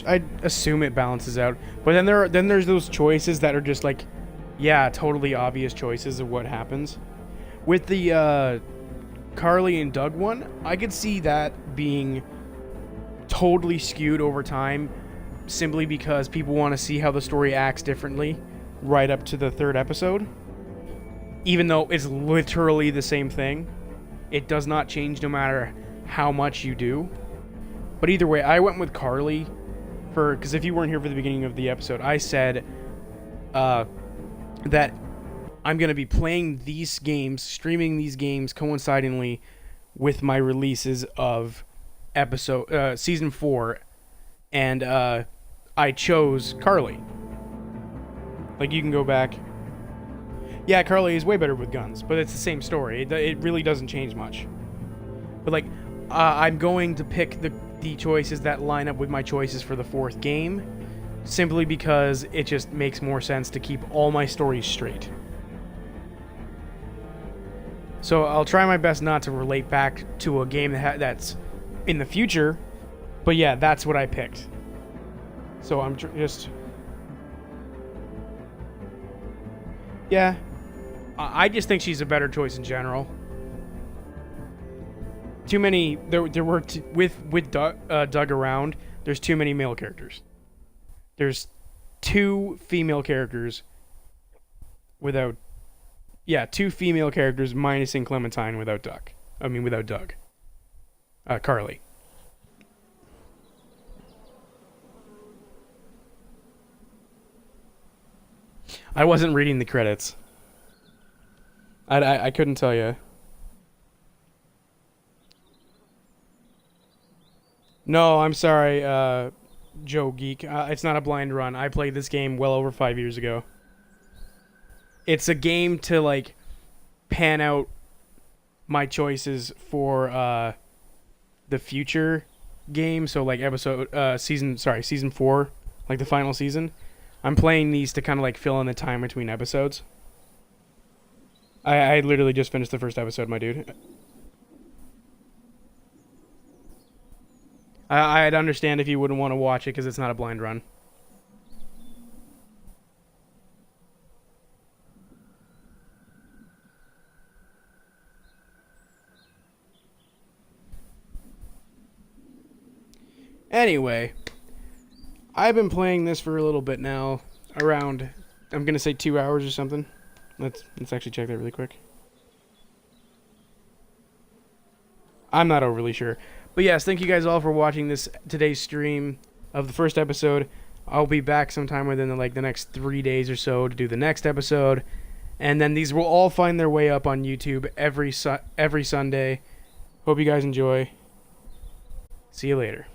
I assume it balances out, but then there's those choices that are just like, yeah, totally obvious choices of what happens. With the Carly and Doug one, I could see that being totally skewed over time, simply because people want to see how the story acts differently right up to the third episode. Even though it's literally the same thing, it does not change no matter how much you do. But either way, I went with Carly because if you weren't here for the beginning of the episode, I said that I'm going to be playing these games, streaming these games coincidingly with my releases of season 4, and I chose Carly. Like, you can go back. Yeah, Carly is way better with guns, but it's the same story. It really doesn't change much. But like, I'm going to pick the choices that line up with my choices for the 4th game, simply because it just makes more sense to keep all my stories straight. So I'll try my best not to relate back to a game that's in the future, but yeah, that's what I picked. So I'm just... Yeah. I just think she's a better choice in general. Too many... There were... With Doug around, there's too many male characters. There's 2 female characters without... Yeah, 2 female characters minusing Clementine without Doug. Carly. I wasn't reading the credits. I couldn't tell you. No, I'm sorry, Joe Geek. It's not a blind run. I played this game well over 5 years ago. It's a game to, like, pan out my choices for the future game. So, like, season 4, like the final season. I'm playing these to kind of, like, fill in the time between episodes. I literally just finished the first episode, my dude. I'd understand if you wouldn't want to watch it because it's not a blind run. Anyway, I've been playing this for a little bit now, around, I'm going to say 2 hours or something. Let's actually check that really quick. I'm not overly sure. But yes, thank you guys all for watching today's stream of the first episode. I'll be back sometime within the next 3 days or so to do the next episode. And then these will all find their way up on YouTube every Sunday. Hope you guys enjoy. See you later.